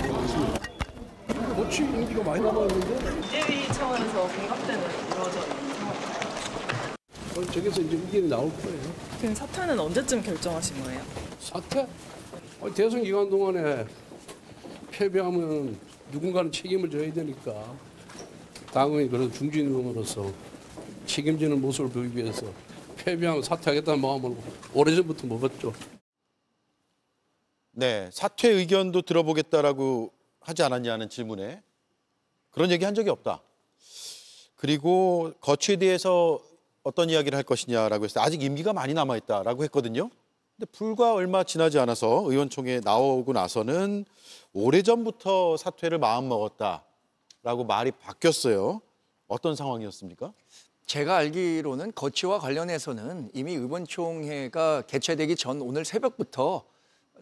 고치 임기가 많이 남아있는데 문재위 차원에서 공감대는 이루어져 있는 상황입니다. 저기서 이제 의견이 나올 거예요. 지금 사퇴는 언제쯤 결정하신 거예요? 사퇴? 대선 기간 동안에 패배하면 누군가는 책임을 져야 되니까 당연히 그런 중진 의원으로서 책임지는 모습을 보이기 위해서 패배하면 사퇴하겠다는 마음을 오래전부터 먹었죠. 네, 사퇴 의견도 들어보겠다라고 하지 않았냐는 질문에 그런 얘기 한 적이 없다. 그리고 거취에 대해서 어떤 이야기를 할 것이냐라고 했을 때 아직 임기가 많이 남아있다라고 했거든요. 근데 불과 얼마 지나지 않아서 의원총회에 나오고 나서는 오래전부터 사퇴를 마음먹었다라고 말이 바뀌었어요. 어떤 상황이었습니까? 제가 알기로는 거취와 관련해서는 이미 의원총회가 개최되기 전 오늘 새벽부터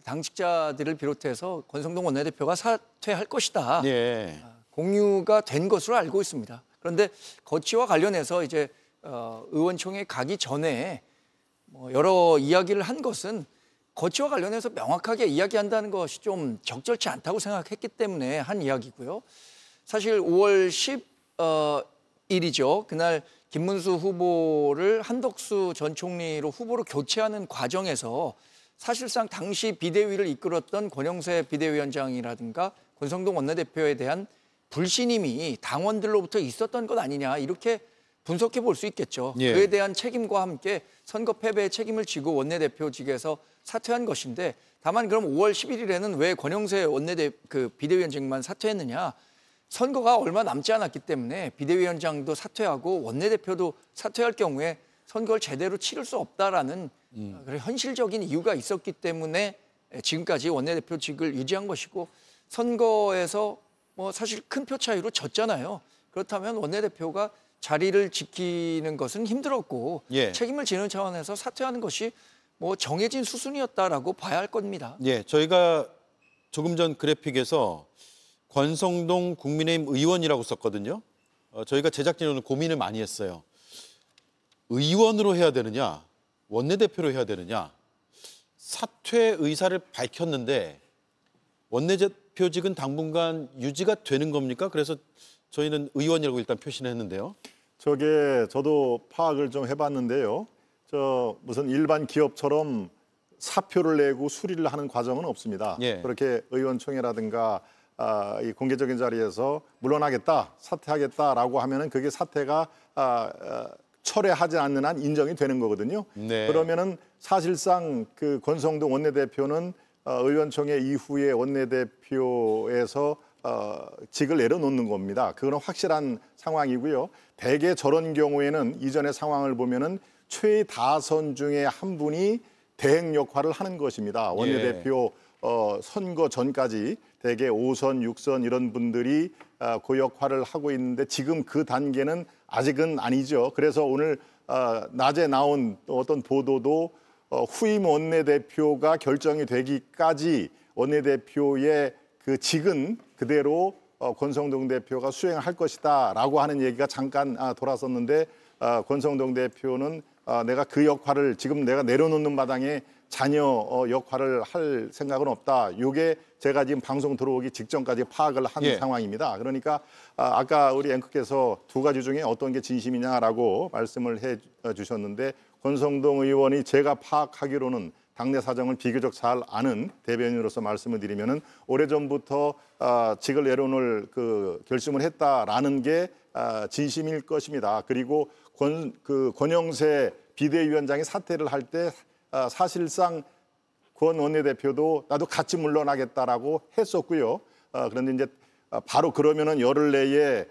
당직자들을 비롯해서 권성동 원내대표가 사퇴할 것이다. 예. 공유가 된 것으로 알고 있습니다. 그런데 거취와 관련해서 이제 의원총회 가기 전에 여러 이야기를 한 것은 거취와 관련해서 명확하게 이야기한다는 것이 좀 적절치 않다고 생각했기 때문에 한 이야기고요. 사실 5월 10일이죠. 그날 김문수 후보를 한덕수 전 총리로 후보로 교체하는 과정에서 사실상 당시 비대위를 이끌었던 권영세 비대위원장이라든가 권성동 원내대표에 대한 불신임이 당원들로부터 있었던 것 아니냐 이렇게 분석해 볼 수 있겠죠. 예. 그에 대한 책임과 함께 선거 패배의 책임을 지고 원내대표직에서 사퇴한 것인데 다만 그럼 5월 11일에는 왜 권영세 비대위원장만 사퇴했느냐. 선거가 얼마 남지 않았기 때문에 비대위원장도 사퇴하고 원내대표도 사퇴할 경우에 선거를 제대로 치를 수 없다라는 현실적인 이유가 있었기 때문에 지금까지 원내대표직을 유지한 것이고 선거에서 사실 큰 표 차이로 졌잖아요. 그렇다면 원내대표가 자리를 지키는 것은 힘들었고 예. 책임을 지는 차원에서 사퇴하는 것이 정해진 수순이었다라고 봐야 할 겁니다. 예, 저희가 조금 전 그래픽에서 권성동 국민의힘 의원이라고 썼거든요. 저희가 제작진으로는 고민을 많이 했어요. 의원으로 해야 되느냐, 원내대표로 해야 되느냐. 사퇴 의사를 밝혔는데 원내대표직은 당분간 유지가 되는 겁니까? 그래서 저희는 의원이라고 일단 표시를 했는데요. 저게 저도 파악을 좀 해봤는데요. 무슨 일반 기업처럼 사표를 내고 수리를 하는 과정은 없습니다. 예. 그렇게 의원총회라든가 이 공개적인 자리에서 물러나겠다, 사퇴하겠다라고 하면은 그게 사퇴가 철회하지 않는 한 인정이 되는 거거든요. 네. 그러면은 사실상 그 권성동 원내대표는 의원총회 이후에 원내대표에서 직을 내려놓는 겁니다. 그거는 확실한 상황이고요. 대개 저런 경우에는 이전의 상황을 보면은 최다선 중에 한 분이 대행 역할을 하는 것입니다. 원내대표 선거 전까지 대개 5선, 6선 이런 분들이 그 역할을 하고 있는데 지금 그 단계는 아직은 아니죠. 그래서 오늘 낮에 나온 어떤 보도도 후임 원내대표가 결정이 되기까지 원내대표의 그 직은 그대로 권성동 대표가 수행할 것이다라고 하는 얘기가 잠깐 돌았었는데 권성동 대표는 내가 그 역할을 지금 내가 내려놓는 마당에 자녀 역할을 할 생각은 없다. 이게 제가 지금 방송 들어오기 직전까지 파악을 한 상황입니다. 그러니까 아까 우리 앵커께서 두 가지 중에 어떤 게 진심이냐라고 말씀을 해 주셨는데 권성동 의원이 제가 파악하기로는 당내 사정을 비교적 잘 아는 대변인으로서 말씀을 드리면은 오래전부터 직을 내려놓을 그 결심을 했다라는 게 진심일 것입니다. 그리고 권영세 비대위원장이 사퇴를 할 때 사실상 권 원내대표도 나도 같이 물러나겠다라고 했었고요. 그런데 이제 바로 그러면은 열흘 내에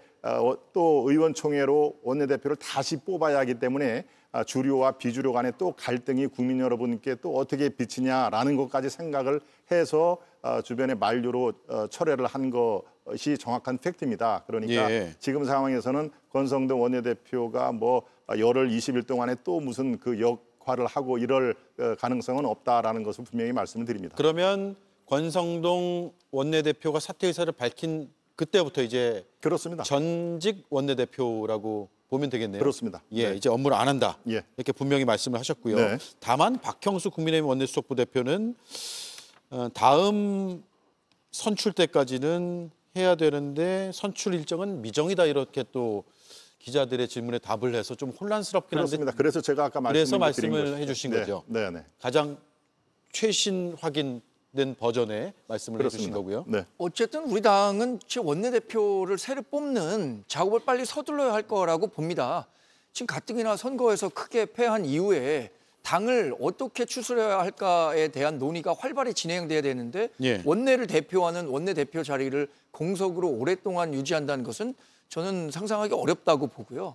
또 의원총회로 원내대표를 다시 뽑아야 하기 때문에 주류와 비주류 간에 또 갈등이 국민 여러분께 또 어떻게 비치냐라는 것까지 생각을 해서 주변의 만류로 철회를 한 것이 정확한 팩트입니다. 그러니까 지금 상황에서는 권성동 원내대표가 뭐 열흘 20일 동안에 또 무슨 그 역할을 하고 이럴 가능성은 없다라는 것을 분명히 말씀을 드립니다. 그러면 권성동 원내대표가 사퇴 의사를 밝힌 그때부터 이제 그렇습니다. 전직 원내대표라고 보면 되겠네요. 그렇습니다. 예, 이제 업무를 안 한다. 이렇게 분명히 말씀을 하셨고요. 네. 다만 박형수 국민의힘 원내수석 부대표는 다음 선출 때까지는 해야 되는데 선출 일정은 미정이다 이렇게 또 기자들의 질문에 답을 해서 좀 혼란스럽긴 한데 그렇습니다. 그래서 제가 아까 말씀을 해주신 네. 거죠. 네, 네. 가장 최신 확인된 버전의 말씀을 해주신 거고요. 네. 어쨌든 우리 당은 원내대표를 새로 뽑는 작업을 빨리 서둘러야 할 거라고 봅니다. 지금 가뜩이나 선거에서 크게 패한 이후에 당을 어떻게 추스려야 할까에 대한 논의가 활발히 진행돼야 되는데 원내를 대표하는 원내대표 자리를 공석으로 오랫동안 유지한다는 것은 저는 상상하기 어렵다고 보고요.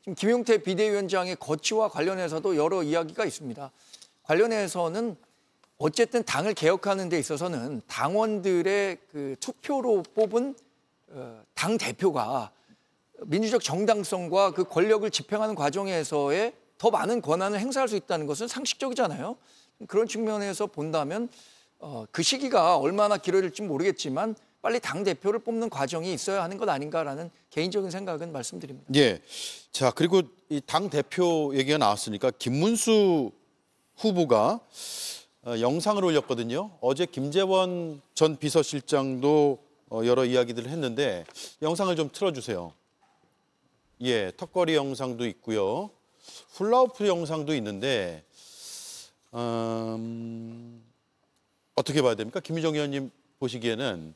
지금 김용태 비대위원장의 거취와 관련해서도 여러 이야기가 있습니다. 관련해서는 어쨌든 당을 개혁하는 데 있어서는 당원들의 그 투표로 뽑은 당 대표가 민주적 정당성과 그 권력을 집행하는 과정에서의 더 많은 권한을 행사할 수 있다는 것은 상식적이잖아요. 그런 측면에서 본다면 그 시기가 얼마나 길어질지 모르겠지만 빨리 당 대표를 뽑는 과정이 있어야 하는 것 아닌가라는 개인적인 생각은 말씀드립니다. 자, 그리고 이 당 대표 얘기가 나왔으니까 김문수 후보가 영상을 올렸거든요. 어제 김재원 전 비서실장도 여러 이야기들을 했는데 영상을 좀 틀어주세요. 턱걸이 영상도 있고요. 훌라후프 영상도 있는데 어떻게 봐야 됩니까? 김유정 의원님 보시기에는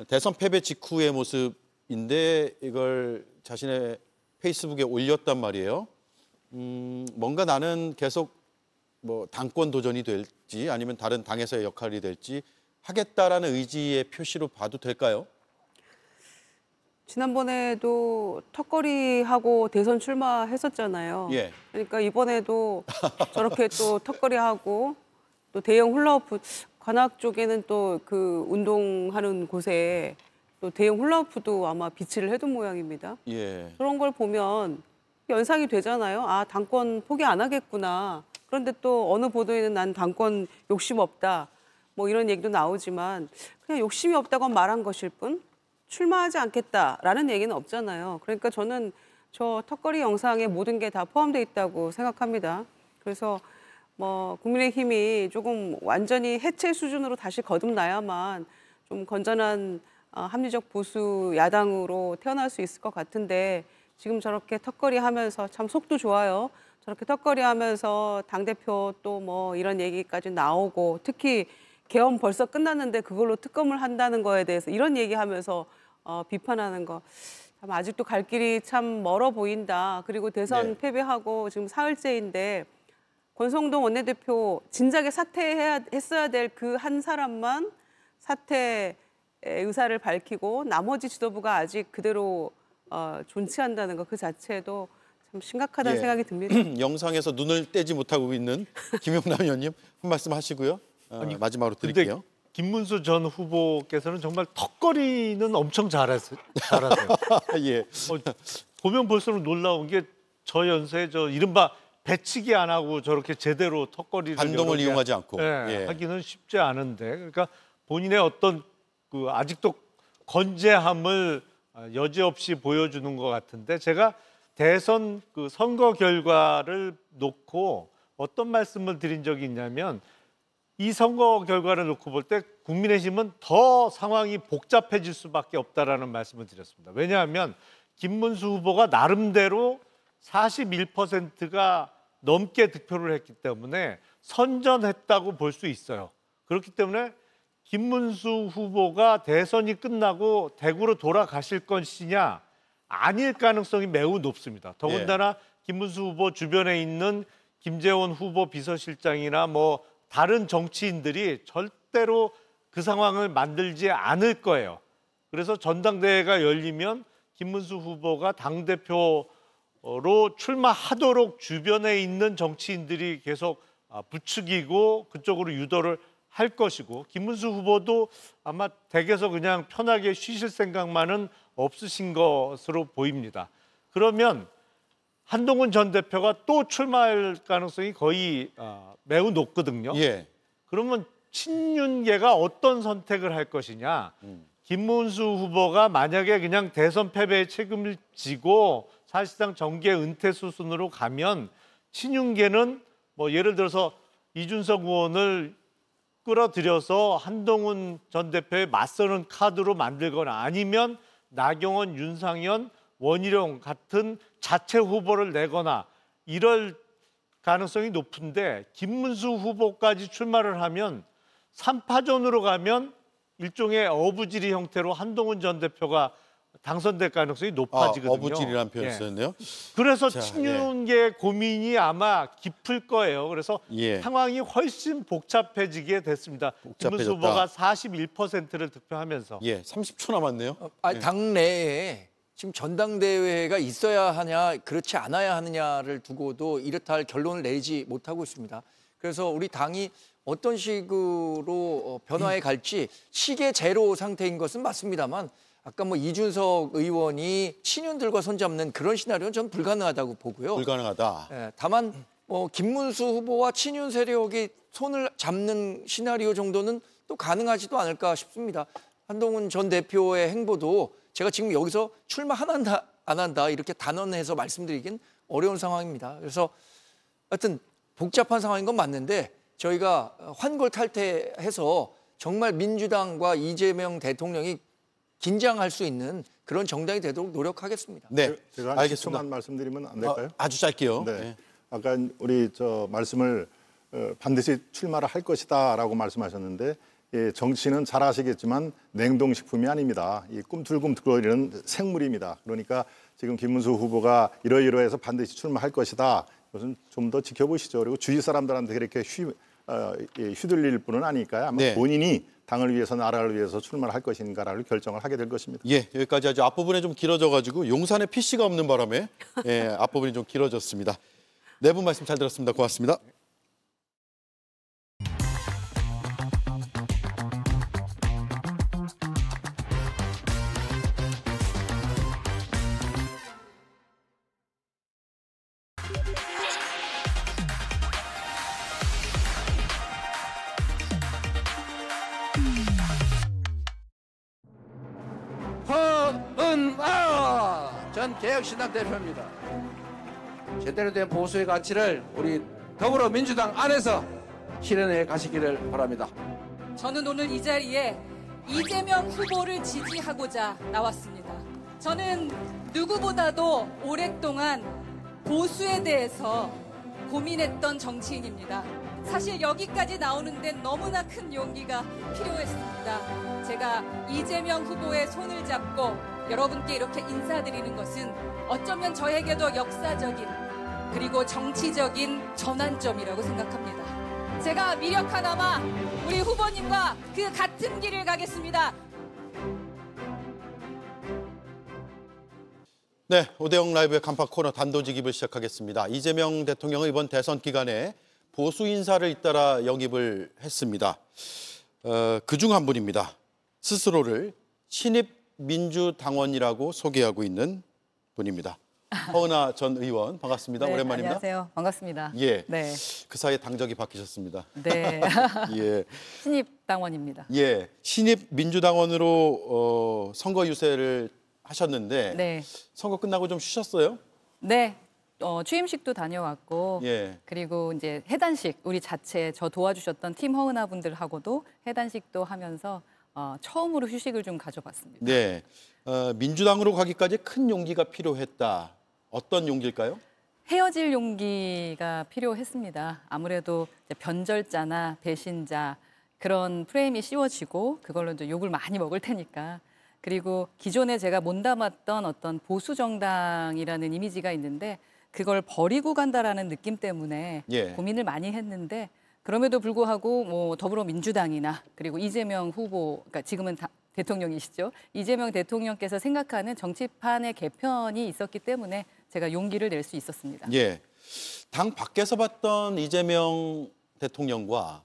대선 패배 직후의 모습인데 이걸 자신의 페이스북에 올렸단 말이에요. 뭔가 나는 계속 뭐 당권 도전이 될지 아니면 다른 당에서의 역할이 될지 하겠다라는 의지의 표시로 봐도 될까요? 지난번에도 턱걸이하고 대선 출마했었잖아요. 그러니까 이번에도 저렇게 또 턱걸이하고 또 대형 훌라후프 관악 쪽에는 또 그 운동하는 곳에 또 대형 훌라후프도 아마 비치를 해둔 모양입니다. 그런 걸 보면 연상이 되잖아요. 아, 당권 포기 안 하겠구나. 그런데 또 어느 보도에는 난 당권 욕심 없다. 뭐 이런 얘기도 나오지만 그냥 욕심이 없다고 말한 것일 뿐 출마하지 않겠다라는 얘기는 없잖아요. 그러니까 저는 저 턱걸이 영상에 모든 게 다 포함되어 있다고 생각합니다. 그래서 뭐 국민의힘이 조금 완전히 해체 수준으로 다시 거듭나야만 좀 건전한 합리적 보수 야당으로 태어날 수 있을 것 같은데 지금 저렇게 턱걸이 하면서 참 속도 좋아요. 저렇게 턱걸이 하면서 당대표 또 뭐 이런 얘기까지 나오고 특히 계엄 벌써 끝났는데 그걸로 특검을 한다는 거에 대해서 이런 얘기하면서 비판하는 거 참 아직도 갈 길이 참 멀어 보인다. 그리고 대선 패배하고 지금 사흘째인데 권성동 원내대표 진작에 사퇴했어야 될 그 한 사람만 사퇴 의사를 밝히고 나머지 지도부가 아직 그대로 존치한다는 거 그 자체도 참 심각하다는 생각이 듭니다. 영상에서 눈을 떼지 못하고 있는 김용남 의원님 한 말씀 하시고요. 마지막으로 드릴게요. 김문수 전 후보께서는 정말 턱걸이는 엄청 잘하세요. 예. 보면 볼수록 놀라운 게 저 연세에 저 이른바 배치기 안 하고 저렇게 제대로 턱걸이를 반동을 이용하지 않고 하기는 쉽지 않은데 그러니까 본인의 어떤 그 아직도 건재함을 여지없이 보여주는 것 같은데 제가 대선 그 선거 결과를 놓고 어떤 말씀을 드린 적이 있냐면 이 선거 결과를 놓고 볼 때 국민의힘은 더 상황이 복잡해질 수밖에 없다라는 말씀을 드렸습니다. 왜냐하면 김문수 후보가 나름대로 41%가 넘게 득표를 했기 때문에 선전했다고 볼 수 있어요. 그렇기 때문에 김문수 후보가 대선이 끝나고 대구로 돌아가실 것이냐 아닐 가능성이 매우 높습니다. 더군다나 김문수 후보 주변에 있는 김재원 후보 비서실장이나 뭐 다른 정치인들이 절대로 그 상황을 만들지 않을 거예요. 그래서 전당대회가 열리면 김문수 후보가 당대표로 출마하도록 주변에 있는 정치인들이 계속 부추기고 그쪽으로 유도를 할 것이고 김문수 후보도 아마 댁에서 그냥 편하게 쉬실 생각만은 없으신 것으로 보입니다. 그러면 한동훈 전 대표가 또 출마할 가능성이 거의 매우 높거든요. 그러면 친윤계가 어떤 선택을 할 것이냐. 김문수 후보가 만약에 그냥 대선 패배의 책임을 지고 사실상 정계 은퇴 수순으로 가면 친윤계는 뭐 예를 들어서 이준석 의원을 끌어들여서 한동훈 전 대표에 맞서는 카드로 만들거나 아니면 나경원, 윤상현, 원희룡 같은 자체 후보를 내거나 이럴 가능성이 높은데 김문수 후보까지 출마를 하면 3파전으로 가면 일종의 어부지리 형태로 한동훈 전 대표가 당선될 가능성이 높아지거든요. 어부지리라는 표현을 썼네요. 그래서 친윤계 고민이 아마 깊을 거예요. 그래서 상황이 훨씬 복잡해지게 됐습니다. 김문수 후보가 41%를 득표하면서. 30초 남았네요. 당내에 지금 전당대회가 있어야 하냐 그렇지 않아야 하느냐를 두고도 이렇다 할 결론을 내지 못하고 있습니다. 그래서 우리 당이 어떤 식으로 변화해 갈지 시계 제로 상태인 것은 맞습니다만 아까 뭐 이준석 의원이 친윤들과 손잡는 그런 시나리오는 전 불가능하다고 보고요. 불가능하다. 다만 뭐 김문수 후보와 친윤 세력이 손을 잡는 시나리오 정도는 또 가능하지도 않을까 싶습니다. 한동훈 전 대표의 행보도 제가 지금 여기서 출마 안 한다 이렇게 단언해서 말씀드리긴 어려운 상황입니다. 그래서 하여튼 복잡한 상황인 건 맞는데 저희가 환골탈태해서 정말 민주당과 이재명 대통령이 긴장할 수 있는 그런 정당이 되도록 노력하겠습니다. 네, 제가 한 10초만 말씀드리면 안 될까요? 아주 짧게요. 네. 아까 우리 말씀을 반드시 출마를 할 것이다라고 말씀하셨는데 정치는 잘 아시겠지만 냉동식품이 아닙니다. 이 꿈틀꿈틀거리는 생물입니다. 그러니까 지금 김문수 후보가 이러이러해서 반드시 출마할 것이다. 이것은 좀 더 지켜보시죠. 그리고 주위 사람들한테 그렇게 휘둘릴 뿐은 아니니까요. 아마 본인이 당을 위해서 나라를 위해서 출마를 할 것인가를 결정을 하게 될 것입니다. 여기까지 아주 앞부분에 좀 길어져가지고 용산에 PC가 없는 바람에 앞부분이 좀 길어졌습니다. 네 분 말씀 잘 들었습니다. 고맙습니다. 허은아 전 개혁신당 대표입니다. 제대로 된 보수의 가치를 우리 더불어민주당 안에서 실현해 가시기를 바랍니다. 저는 오늘 이 자리에 이재명 후보를 지지하고자 나왔습니다. 저는 누구보다도 오랫동안 보수에 대해서 고민했던 정치인입니다. 사실 여기까지 나오는 데는 너무나 큰 용기가 필요했습니다. 제가 이재명 후보의 손을 잡고 여러분께 이렇게 인사드리는 것은 어쩌면 저에게도 역사적인 그리고 정치적인 전환점이라고 생각합니다. 제가 미력 하나마 우리 후보님과 그 같은 길을 가겠습니다. 네, 오대영 라이브의 간판 코너 단도직입을 시작하겠습니다. 이재명 대통령은 이번 대선 기간에 보수 인사를 잇따라 영입을 했습니다. 그중 한 분입니다. 스스로를 신입 민주당원이라고 소개하고 있는 분입니다. 허은하 전 의원 반갑습니다. 네, 오랜만입니다. 안녕하세요. 반갑습니다. 예. 네. 그 사이에 당적이 바뀌셨습니다. 네. 예. 신입 당원입니다. 예. 신입 민주당원으로 선거 유세를 하셨는데 네. 선거 끝나고 좀 쉬셨어요? 네. 취임식도 다녀왔고 예. 그리고 이제 해단식 우리 자체 저 도와주셨던 팀 허은하 분들하고도 해단식도 하면서 처음으로 휴식을 좀 가져봤습니다. 네. 민주당으로 가기까지 큰 용기가 필요했다. 어떤 용기일까요? 헤어질 용기가 필요했습니다. 아무래도 이제 변절자나 배신자 그런 프레임이 씌워지고 그걸로 이제 욕을 많이 먹을 테니까. 그리고 기존에 제가 몸담았던 어떤 보수 정당이라는 이미지가 있는데 그걸 버리고 간다라는 느낌 때문에 예. 고민을 많이 했는데 그럼에도 불구하고 뭐 더불어민주당이나 그리고 이재명 후보, 그러니까 지금은 대통령이시죠. 이재명 대통령께서 생각하는 정치판의 개편이 있었기 때문에 제가 용기를 낼 수 있었습니다. 예. 당 밖에서 봤던 이재명 대통령과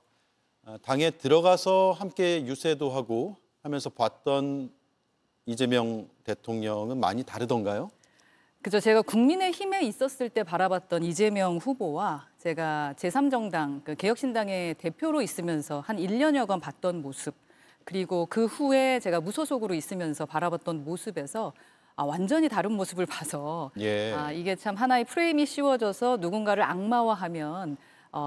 당에 들어가서 함께 유세도 하고 하면서 봤던 이재명 대통령은 많이 다르던가요? 그죠. 제가 국민의힘에 있었을 때 바라봤던 이재명 후보와 제가 제3정당, 그 개혁신당의 대표로 있으면서 한 1년여간 봤던 모습, 그리고 그 후에 제가 무소속으로 있으면서 바라봤던 모습에서 완전히 다른 모습을 봐서 예. 이게 참 하나의 프레임이 씌워져서 누군가를 악마화하면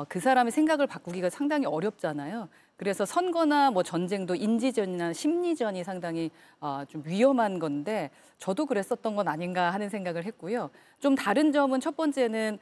그 사람의 생각을 바꾸기가 상당히 어렵잖아요. 그래서 선거나 뭐 전쟁도 인지전이나 심리전이 상당히 좀 위험한 건데 저도 그랬었던 건 아닌가 하는 생각을 했고요. 좀 다른 점은 첫 번째는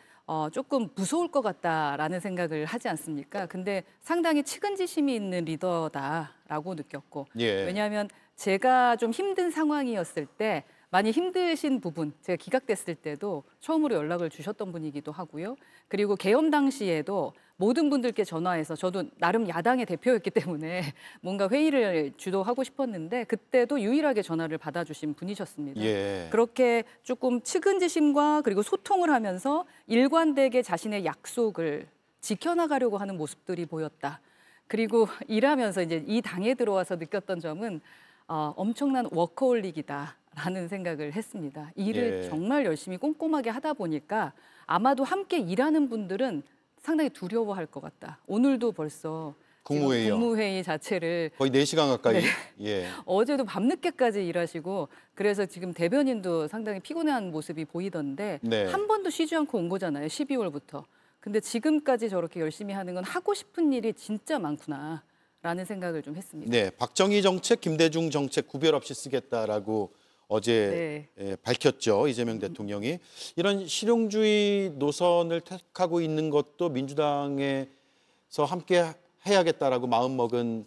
조금 무서울 것 같다라는 생각을 하지 않습니까? 근데 상당히 측은지심이 있는 리더다라고 느꼈고 예. 왜냐하면 제가 좀 힘든 상황이었을 때 많이 힘드신 부분, 제가 기각됐을 때도 처음으로 연락을 주셨던 분이기도 하고요. 그리고 계엄 당시에도 모든 분들께 전화해서 저도 나름 야당의 대표였기 때문에 뭔가 회의를 주도하고 싶었는데 그때도 유일하게 전화를 받아주신 분이셨습니다. 예. 그렇게 조금 측은지심과 그리고 소통을 하면서 일관되게 자신의 약속을 지켜나가려고 하는 모습들이 보였다. 그리고 일하면서 이제 이 당에 들어와서 느꼈던 점은 엄청난 워커홀릭이다라는 생각을 했습니다. 일을 예. 정말 열심히 꼼꼼하게 하다 보니까 아마도 함께 일하는 분들은 상당히 두려워할 것 같다. 오늘도 벌써 국무회의요. 국무회의 자체를 거의 4시간 가까이. 네. 예. 어제도 밤늦게까지 일하시고 그래서 지금 대변인도 상당히 피곤한 모습이 보이던데 네. 한 번도 쉬지 않고 온 거잖아요. 12월부터. 근데 지금까지 저렇게 열심히 하는 건 하고 싶은 일이 진짜 많구나라는 생각을 좀 했습니다. 네, 박정희 정책, 김대중 정책 구별 없이 쓰겠다라고 어제 밝혔죠. 이재명 대통령이. 이런 실용주의 노선을 택하고 있는 것도 민주당에서 함께 해야겠다라고 마음먹은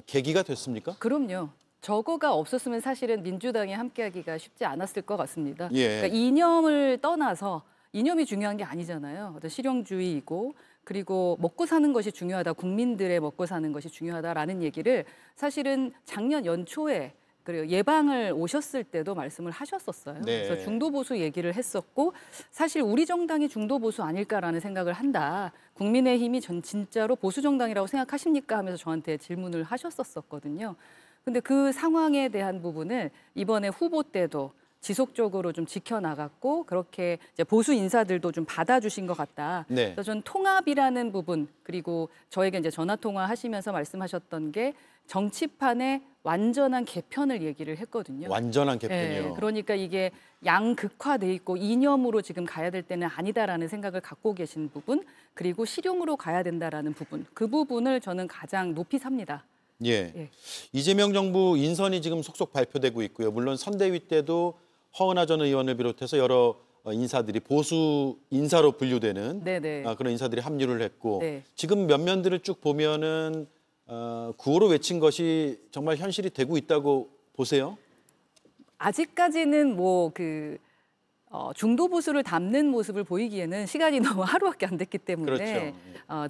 계기가 됐습니까? 그럼요. 저거가 없었으면 사실은 민주당이 함께하기가 쉽지 않았을 것 같습니다. 예. 그러니까 이념을 떠나서 이념이 중요한 게 아니잖아요. 어떤 실용주의이고 그리고 먹고 사는 것이 중요하다. 국민들의 먹고 사는 것이 중요하다라는 얘기를 사실은 작년 연초에 그리고 예방을 오셨을 때도 말씀을 하셨었어요. 네. 그래서 중도보수 얘기를 했었고 사실 우리 정당이 중도보수 아닐까라는 생각을 한다. 국민의힘이 전 진짜로 보수 정당이라고 생각하십니까? 하면서 저한테 질문을 하셨었거든요. 근데 그 상황에 대한 부분을 이번에 후보 때도 지속적으로 좀 지켜나갔고 그렇게 이제 보수 인사들도 좀 받아주신 것 같다. 네. 그래서 전 통합이라는 부분 그리고 저에게 이제 전화 통화하시면서 말씀하셨던 게 정치판의 완전한 개편을 얘기를 했거든요. 완전한 개편이요. 네, 그러니까 이게 양극화돼 있고 이념으로 지금 가야 될 때는 아니다라는 생각을 갖고 계신 부분 그리고 실용으로 가야 된다라는 부분 그 부분을 저는 가장 높이 삽니다. 예. 예. 이재명 정부 인선이 지금 속속 발표되고 있고요. 물론 선대위 때도 허은하 전 의원을 비롯해서 여러 인사들이 보수 인사로 분류되는 네네. 그런 인사들이 합류를 했고 네. 지금 몇 면들을 쭉 보면은 구호로 외친 것이 정말 현실이 되고 있다고 보세요? 아직까지는 뭐 중도 보수를 담는 모습을 보이기에는 시간이 너무 하루밖에 안 됐기 때문에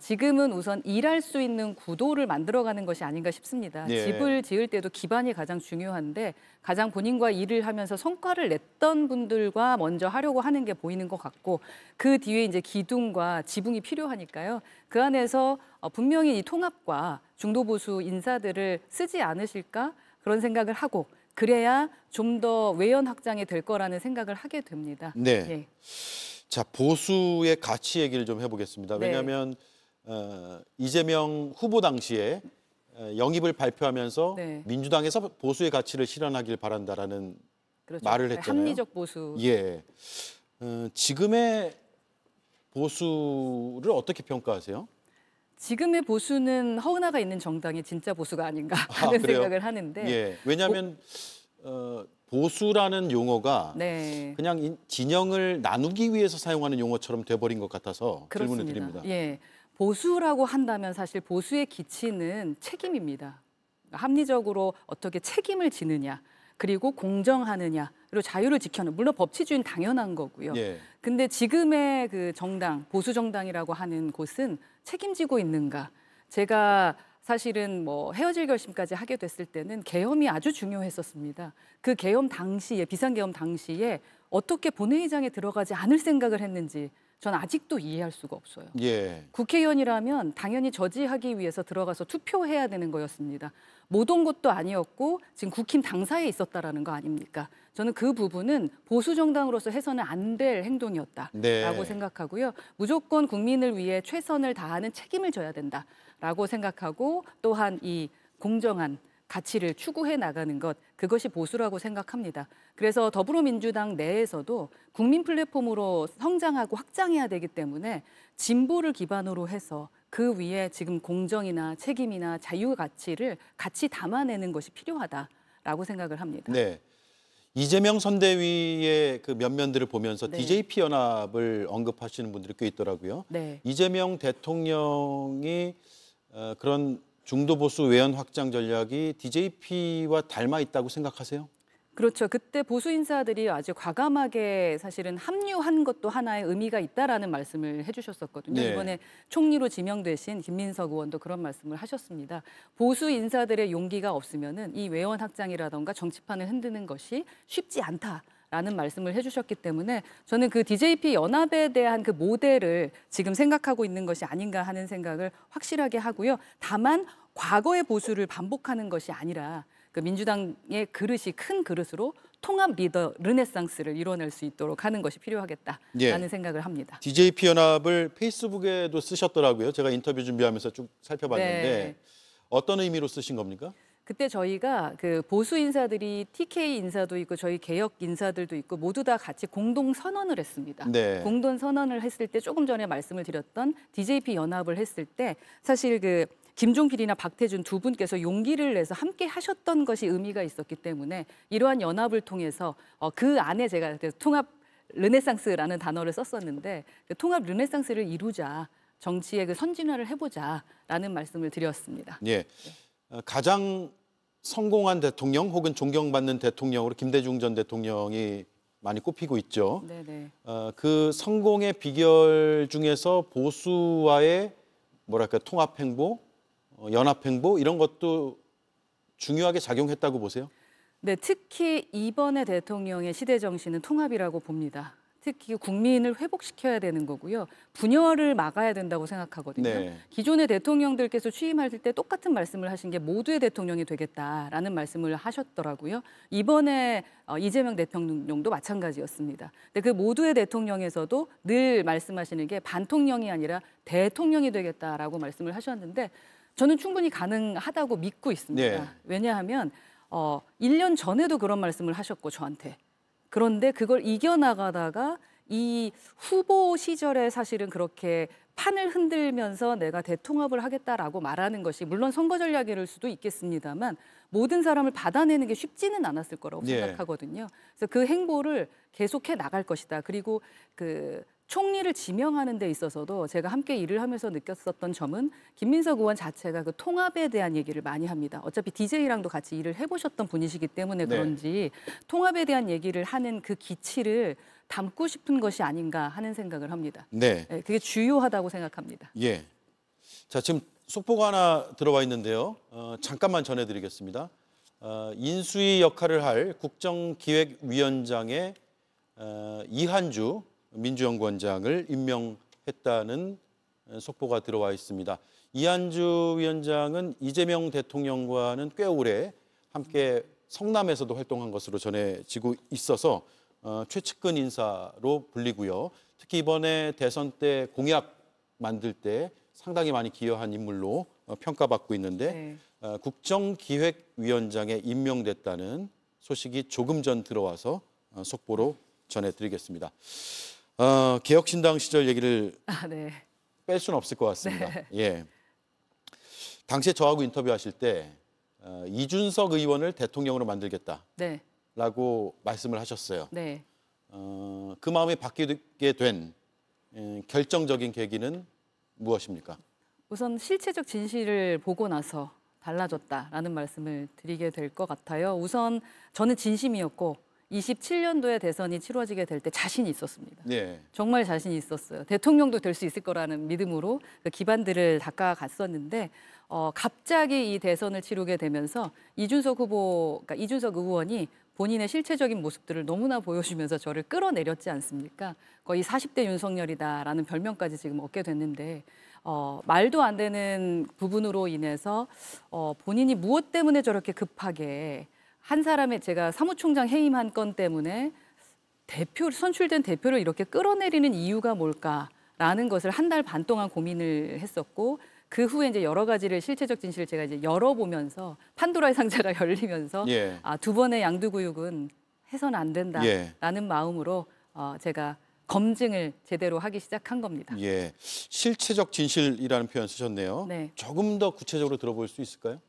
지금은 우선 일할 수 있는 구도를 만들어가는 것이 아닌가 싶습니다. 예. 집을 지을 때도 기반이 가장 중요한데 가장 본인과 일을 하면서 성과를 냈던 분들과 먼저 하려고 하는 게 보이는 것 같고 그 뒤에 이제 기둥과 지붕이 필요하니까요. 그 안에서 분명히 이 통합과 중도 보수 인사들을 쓰지 않으실까 그런 생각을 하고 그래야 좀 더 외연 확장이 될 거라는 생각을 하게 됩니다. 네. 예. 자, 보수의 가치 얘기를 좀 해보겠습니다. 네. 왜냐하면 이재명 후보 당시에 영입을 발표하면서 네. 민주당에서 보수의 가치를 실현하길 바란다라는 그렇죠. 말을 했잖아요. 합리적 보수. 예. 지금의 보수를 어떻게 평가하세요? 지금의 보수는 허은하가 있는 정당이 진짜 보수가 아닌가 하는 그래요? 생각을 하는데 예. 왜냐하면 보수라는 용어가 네. 그냥 진영을 나누기 위해서 사용하는 용어처럼 돼버린 것 같아서 질문을 그렇습니다. 드립니다. 예. 보수라고 한다면 사실 보수의 기치는 책임입니다. 합리적으로 어떻게 책임을 지느냐, 그리고 공정하느냐, 그리고 자유를 지켜는 물론 법치주의는 당연한 거고요. 예. 근데 지금의 그 정당, 보수 정당이라고 하는 곳은 책임지고 있는가? 제가 사실은 뭐 헤어질 결심까지 하게 됐을 때는 계엄이 아주 중요했었습니다. 그 계엄 당시에 비상계엄 당시에 어떻게 본회의장에 들어가지 않을 생각을 했는지 전 아직도 이해할 수가 없어요. 예. 국회의원이라면 당연히 저지하기 위해서 들어가서 투표해야 되는 거였습니다. 못 온 것도 아니었고 지금 국힘 당사에 있었다라는 거 아닙니까? 저는 그 부분은 보수 정당으로서 해서는 안 될 행동이었다라고 네. 생각하고요. 무조건 국민을 위해 최선을 다하는 책임을 져야 된다라고 생각하고 또한 이 공정한 가치를 추구해 나가는 것, 그것이 보수라고 생각합니다. 그래서 더불어민주당 내에서도 국민 플랫폼으로 성장하고 확장해야 되기 때문에 진보를 기반으로 해서 그 위에 지금 공정이나 책임이나 자유 가치를 같이 담아내는 것이 필요하다라고 생각을 합니다. 네. 이재명 선대위의 그 면면들을 보면서 네. DJP 연합을 언급하시는 분들이 꽤 있더라고요. 네. 이재명 대통령이 그런 중도 보수 외연 확장 전략이 DJP와 닮아 있다고 생각하세요? 그렇죠. 그때 보수 인사들이 아주 과감하게 사실은 합류한 것도 하나의 의미가 있다라는 말씀을 해주셨었거든요. 네. 이번에 총리로 지명되신 김민석 의원도 그런 말씀을 하셨습니다. 보수 인사들의 용기가 없으면은 이 외연 확장이라던가 정치판을 흔드는 것이 쉽지 않다라는 말씀을 해주셨기 때문에 저는 그 DJP 연합에 대한 그 모델을 지금 생각하고 있는 것이 아닌가 하는 생각을 확실하게 하고요. 다만 과거의 보수를 반복하는 것이 아니라 그 민주당의 그릇이 큰 그릇으로 통합 리더 르네상스를 이뤄낼 수 있도록 하는 것이 필요하겠다라는 생각을 합니다. DJP 연합을 페이스북에도 쓰셨더라고요. 제가 인터뷰 준비하면서 쭉 살펴봤는데 네. 어떤 의미로 쓰신 겁니까? 그때 저희가 그 보수 인사들이 TK 인사도 있고 저희 개혁 인사들도 있고 모두 다 같이 공동 선언을 했습니다. 네. 공동 선언을 했을 때 조금 전에 말씀을 드렸던 DJP 연합을 했을 때 사실 그 김종필이나 박태준 두 분께서 용기를 내서 함께 하셨던 것이 의미가 있었기 때문에 이러한 연합을 통해서 그 안에 제가 통합 르네상스라는 단어를 썼었는데 그 통합 르네상스를 이루자, 정치의 그 선진화를 해보자라는 말씀을 드렸습니다. 예. 가장 성공한 대통령 혹은 존경받는 대통령으로 김대중 전 대통령이 많이 꼽히고 있죠. 네네. 그 성공의 비결 중에서 보수와의 뭐랄까 통합 행보, 연합 행보 이런 것도 중요하게 작용했다고 보세요? 네, 특히 이번의 대통령의 시대 정신은 통합이라고 봅니다. 특히 국민을 회복시켜야 되는 거고요. 분열을 막아야 된다고 생각하거든요. 네. 기존의 대통령들께서 취임할 때 똑같은 말씀을 하신 게 모두의 대통령이 되겠다라는 말씀을 하셨더라고요. 이번에 이재명 대통령도 마찬가지였습니다. 근데 그 모두의 대통령에서도 늘 말씀하시는 게 반통령이 아니라 대통령이 되겠다라고 말씀을 하셨는데 저는 충분히 가능하다고 믿고 있습니다. 네. 왜냐하면 1년 전에도 그런 말씀을 하셨고 저한테. 그런데 그걸 이겨나가다가 이 후보 시절에 사실은 그렇게 판을 흔들면서 내가 대통합을 하겠다라고 말하는 것이 물론 선거 전략일 수도 있겠습니다만 모든 사람을 받아내는 게 쉽지는 않았을 거라고 예. 생각하거든요. 그래서 그 행보를 계속해 나갈 것이다. 그리고 그 총리를 지명하는 데 있어서도 제가 함께 일을 하면서 느꼈었던 점은 김민석 의원 자체가 그 통합에 대한 얘기를 많이 합니다. 어차피 DJ랑도 같이 일을 해보셨던 분이시기 때문에 그런지 통합에 대한 얘기를 하는 그 기치를 담고 싶은 것이 아닌가 하는 생각을 합니다. 네. 네, 그게 주요하다고 생각합니다. 예. 자, 지금 속보가 하나 들어와 있는데요. 잠깐만 전해드리겠습니다. 인수위 역할을 할 국정기획위원장의 이한주 민주연구원장을 임명했다는 속보가 들어와 있습니다. 이한주 위원장은 이재명 대통령과는 꽤 오래 함께 성남에서도 활동한 것으로 전해지고 있어서 최측근 인사로 불리고요. 특히 이번에 대선 때 공약 만들 때 상당히 많이 기여한 인물로 평가받고 있는데 국정기획위원장에 임명됐다는 소식이 조금 전 들어와서 속보로 전해드리겠습니다. 개혁신당 시절 얘기를 뺄 수는 없을 것 같습니다. 예. 당시에 저하고 인터뷰하실 때 이준석 의원을 대통령으로 만들겠다라고 말씀을 하셨어요. 네. 그 마음이 바뀌게 된 결정적인 계기는 무엇입니까? 우선 실체적 진실을 보고 나서 달라졌다라는 말씀을 드리게 될 것 같아요. 우선 저는 진심이었고 27년도에 대선이 치러지게 될 때 자신이 있었습니다. 네. 정말 자신이 있었어요. 대통령도 될 수 있을 거라는 믿음으로 그 기반들을 닦아갔었는데 갑자기 이 대선을 치르게 되면서 이준석 의원이 본인의 실체적인 모습들을 너무나 보여주면서 저를 끌어내렸지 않습니까? 거의 40대 윤석열이다라는 별명까지 지금 얻게 됐는데 말도 안 되는 부분으로 인해서 본인이 무엇 때문에 저렇게 급하게 한 사람의 제가 사무총장 해임한 건 때문에 선출된 대표를 이렇게 끌어내리는 이유가 뭘까라는 것을 한 달 반 동안 고민을 했었고 그 후에 이제 여러 가지를 실체적 진실을 제가 이제 열어보면서 판도라의 상자가 열리면서 두 번의 양두구육은 해서는 안 된다라는 마음으로 제가 검증을 제대로 하기 시작한 겁니다. 예, 실체적 진실이라는 표현 쓰셨네요. 네. 조금 더 구체적으로 들어볼 수 있을까요?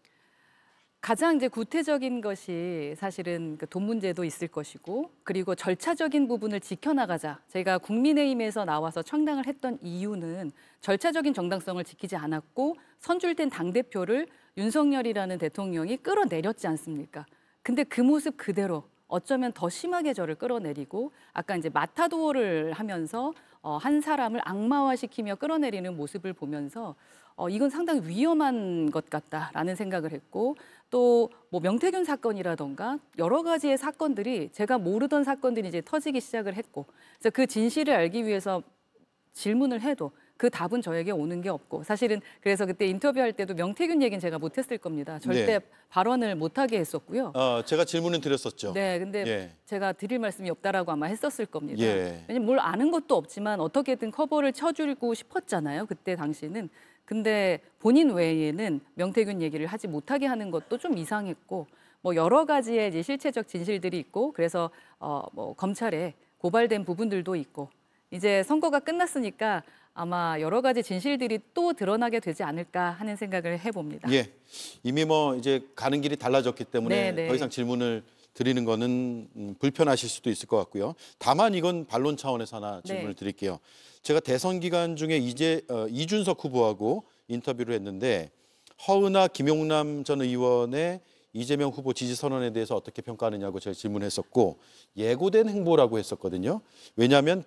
가장 이제 구체적인 것이 사실은 그 돈 문제도 있을 것이고 그리고 절차적인 부분을 지켜나가자. 제가 국민의힘에서 나와서 창당을 했던 이유는 절차적인 정당성을 지키지 않았고 선출된 당대표를 윤석열이라는 대통령이 끌어내렸지 않습니까? 근데 그 모습 그대로 어쩌면 더 심하게 저를 끌어내리고 아까 이제 마타도어를 하면서 한 사람을 악마화시키며 끌어내리는 모습을 보면서 이건 상당히 위험한 것 같다라는 생각을 했고 또 뭐 명태균 사건이라던가 여러 가지의 사건들이 제가 모르던 사건들이 이제 터지기 시작을 했고 그래서 그 진실을 알기 위해서 질문을 해도 그 답은 저에게 오는 게 없고 사실은 그래서 그때 인터뷰할 때도 명태균 얘기는 제가 못했을 겁니다. 절대 발언을 못하게 했었고요. 제가 질문은 드렸었죠. 네, 근데 제가 드릴 말씀이 없다라고 아마 했었을 겁니다. 예. 왜냐면 뭘 아는 것도 없지만 어떻게든 커버를 쳐주고 싶었잖아요. 그때 당시는. 근데 본인 외에는 명태균 얘기를 하지 못하게 하는 것도 좀 이상했고 뭐 여러 가지의 이제 실체적 진실들이 있고 그래서 뭐 검찰에 고발된 부분들도 있고 이제 선거가 끝났으니까 아마 여러 가지 진실들이 또 드러나게 되지 않을까 하는 생각을 해봅니다. 예, 이미 뭐 이제 가는 길이 달라졌기 때문에 더 이상 질문을 드리는 거는 불편하실 수도 있을 것 같고요. 다만 이건 반론 차원에서 하나 질문을 드릴게요. 제가 대선 기간 중에 이준석 후보하고 인터뷰를 했는데 허은하 김용남 전 의원의 이재명 후보 지지 선언에 대해서 어떻게 평가하느냐고 제가 질문했었고 예고된 행보라고 했었거든요. 왜냐하면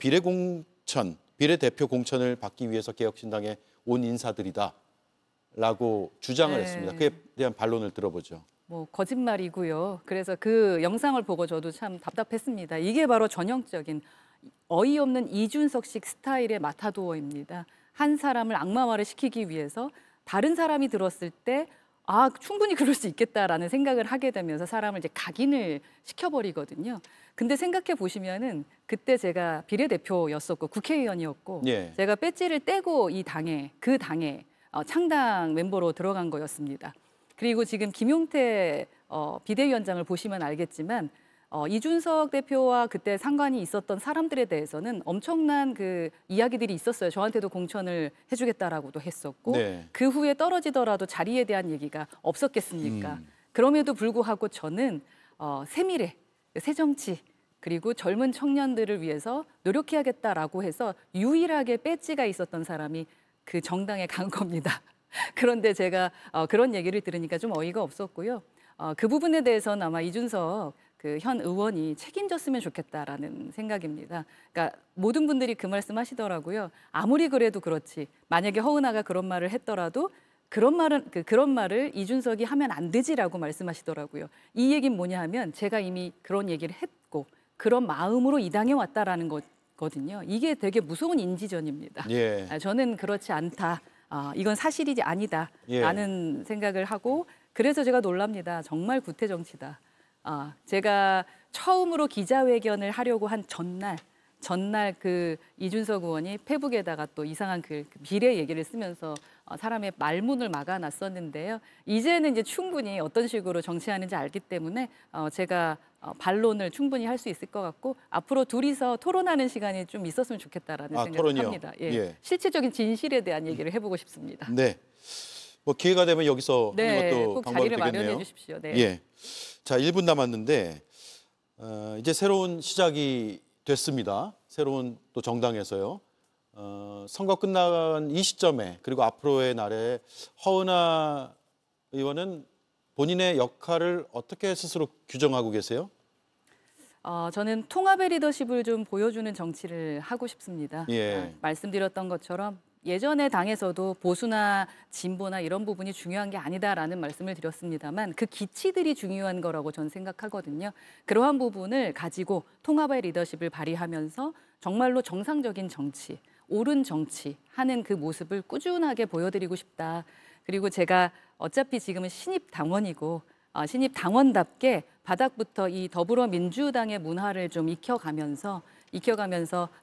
비례대표 공천을 받기 위해서 개혁신당에 온 인사들이다라고 주장을 했습니다. 그에 대한 반론을 들어보죠. 뭐 거짓말이고요. 그래서 그 영상을 보고 저도 참 답답했습니다. 이게 바로 전형적인 어이없는 이준석식 스타일의 마타도어입니다. 한 사람을 악마화를 시키기 위해서 다른 사람이 들었을 때 충분히 그럴 수 있겠다라는 생각을 하게 되면서 사람을 이제 각인을 시켜버리거든요. 근데 생각해 보시면은 그때 제가 비례대표였었고 국회의원이었고 제가 배지를 떼고 그 당에 창당 멤버로 들어간 거였습니다. 그리고 지금 김용태 비대위원장을 보시면 알겠지만 이준석 대표와 그때 상관이 있었던 사람들에 대해서는 엄청난 그 이야기들이 있었어요. 저한테도 공천을 해주겠다라고도 했었고 네. 그 후에 떨어지더라도 자리에 대한 얘기가 없었겠습니까? 그럼에도 불구하고 저는 새미래, 새정치 그리고 젊은 청년들을 위해서 노력해야겠다라고 해서 유일하게 배지가 있었던 사람이 그 정당에 간 겁니다. 그런데 제가 그런 얘기를 들으니까 좀 어이가 없었고요. 그 부분에 대해서는 아마 이준석 그 현 의원이 책임졌으면 좋겠다라는 생각입니다. 그러니까 모든 분들이 그 말씀 하시더라고요. 아무리 그래도 그렇지. 만약에 허은하가 그런 말을 했더라도 그런 말을 이준석이 하면 안 되지라고 말씀하시더라고요. 이 얘기는 뭐냐 하면 제가 이미 그런 얘기를 했고 그런 마음으로 이 당에 왔다라는 거거든요. 이게 되게 무서운 인지전입니다. 예. 저는 그렇지 않다. 이건 사실이지 아니다라는 예. 생각을 하고 그래서 제가 놀랍니다. 정말 구태 정치다. 제가 처음으로 기자회견을 하려고 한 전날 그 이준석 의원이 페북에다가 또 이상한 그 비례 얘기를 쓰면서 사람의 말문을 막아놨었는데요. 이제는 이제 충분히 어떤 식으로 정치하는지 알기 때문에 제가 반론을 충분히 할 수 있을 것 같고 앞으로 둘이서 토론하는 시간이 좀 있었으면 좋겠다라는 생각을 토론이요? 합니다. 예. 예. 실질적인 진실에 대한 얘기를 해보고 싶습니다. 네. 뭐 기회가 되면 여기서 하는 것도 꼭 방법이 자리를 되겠네요. 마련해 주십시오. 네. 예. 자, 1분 남았는데 이제 새로운 시작이 됐습니다. 새로운 또 정당에서요. 선거 끝난 이 시점에 그리고 앞으로의 날에 허은하 의원은 본인의 역할을 어떻게 스스로 규정하고 계세요? 저는 통합의 리더십을 좀 보여주는 정치를 하고 싶습니다. 예. 말씀드렸던 것처럼 예전에 당에서도 보수나 진보나 이런 부분이 중요한 게 아니다라는 말씀을 드렸습니다만 그 기치들이 중요한 거라고 저는 생각하거든요. 그러한 부분을 가지고 통합의 리더십을 발휘하면서 정말로 정상적인 정치, 옳은 정치 하는 그 모습을 꾸준하게 보여드리고 싶다. 그리고 제가 어차피 지금은 신입 당원이고 신입 당원답게 바닥부터 이 더불어민주당의 문화를 좀 익혀가면서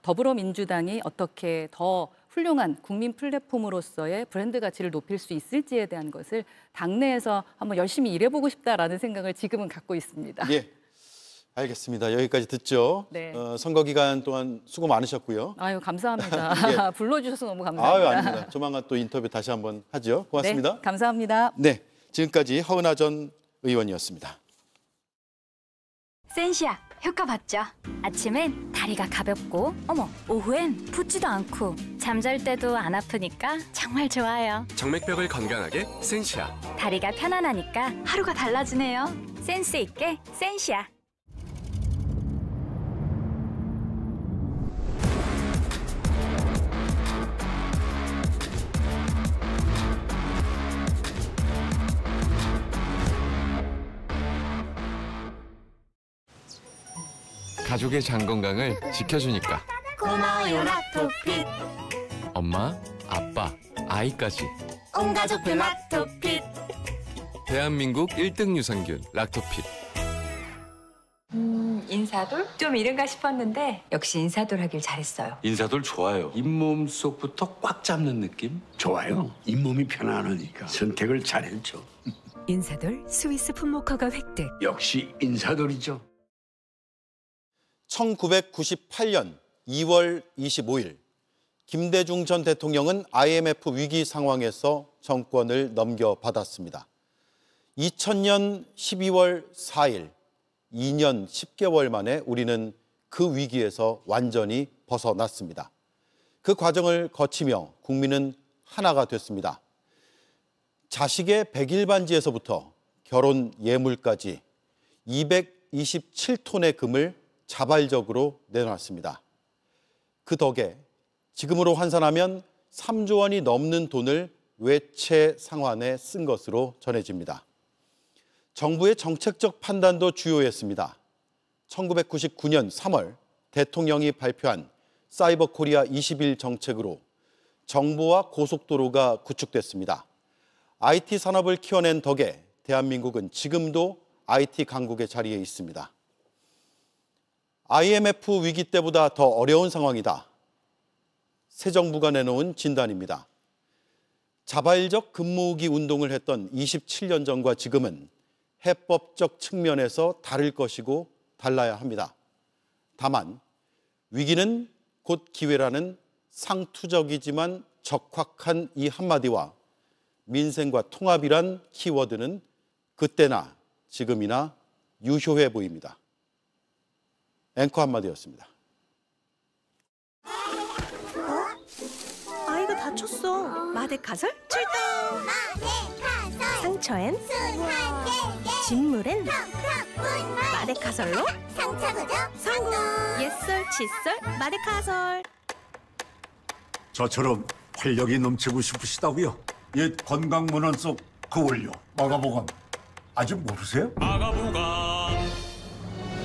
더불어민주당이 어떻게 더 훌륭한 국민 플랫폼으로서의 브랜드 가치를 높일 수 있을지에 대한 것을 당내에서 한번 열심히 일해보고 싶다라는 생각을 지금은 갖고 있습니다. 예, 알겠습니다. 여기까지 듣죠. 네. 선거 기간 동안 수고 많으셨고요. 아유 감사합니다. 예. 불러주셔서 너무 감사합니다. 아유, 아닙니다. 조만간 또 인터뷰 다시 한번 하죠. 고맙습니다. 네, 감사합니다. 네, 지금까지 허은하 전 의원이었습니다. 센시아 효과 봤죠? 아침엔 다리가 가볍고 오후엔 붓지도 않고 잠잘 때도 안 아프니까 정말 좋아요. 정맥벽을 건강하게 센시아. 다리가 편안하니까 하루가 달라지네요. 센스 있게 센시아. 가족의 장 건강을 지켜주니까. 고마워요 락토핏. 엄마, 아빠, 아이까지. 온 가족들 락토핏. 대한민국 1등 유산균 락토핏. 인사돌? 좀 이른가 싶었는데 역시 인사돌 하길 잘했어요. 인사돌 좋아요. 잇몸 속부터 꽉 잡는 느낌? 좋아요. 잇몸이 편안하니까 선택을 잘했죠. 인사돌 스위스 품목허가 획득. 역시 인사돌이죠. 1998년 2월 25일 김대중 전 대통령은 IMF 위기 상황에서 정권을 넘겨받았습니다. 2000년 12월 4일, 2년 10개월 만에 우리는 그 위기에서 완전히 벗어났습니다. 그 과정을 거치며 국민은 하나가 됐습니다. 자식의 백일 반지에서부터 결혼 예물까지 227톤의 금을 자발적으로 내놨습니다. 그 덕에 지금으로 환산하면 3조 원이 넘는 돈을 외채 상환에 쓴 것으로 전해집니다. 정부의 정책적 판단도 주요했습니다. 1999년 3월 대통령이 발표한 사이버 코리아 21 정책으로 정보와 고속도로가 구축됐습니다. IT 산업을 키워낸 덕에 대한민국은 지금도 IT 강국의 자리에 있습니다. IMF 위기 때보다 더 어려운 상황이다. 새 정부가 내놓은 진단입니다. 자발적 근무후기 운동을 했던 27년 전과 지금은 해법적 측면에서 다를 것이고 달라야 합니다. 다만 위기는 곧 기회라는 상투적이지만 적확한 이 한마디와 민생과 통합이란 키워드는 그때나 지금이나 유효해 보입니다. 앵커 한마디였습니다. 아이가 다쳤어. 마데카솔 출동. 상처엔 진물엔 마데카솔로 상처구조 성공. 옛설 칫솔 마데카솔. 저처럼 활력이 넘치고 싶으시다고요? 옛 건강문헌 속 그 원료 마가보감 아직 모르세요? 마가보감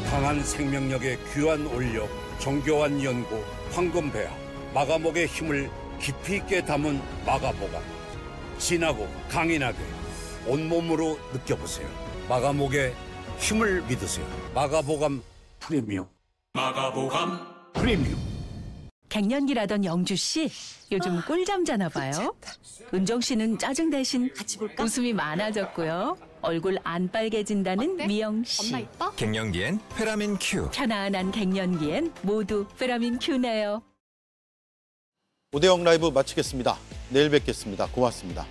강한 생명력의 귀한 원료 정교한 연구 황금배합 마가목의 힘을 깊이 있게 담은 마가보감 진하고 강인하게 온몸으로 느껴보세요. 마가목의 힘을 믿으세요. 마가보감 프리미엄 마가보감 프리미엄. 갱년기라던 영주 씨 요즘 꿀잠 자나 봐요. 은정 씨는 짜증 대신 웃음이 많아졌고요. 얼굴 안 빨개진다는 미영 씨. 갱년기엔 페라민 Q. 편안한 갱년기엔 모두 페라민 Q네요. 오대영 라이브 마치겠습니다. 내일 뵙겠습니다. 고맙습니다.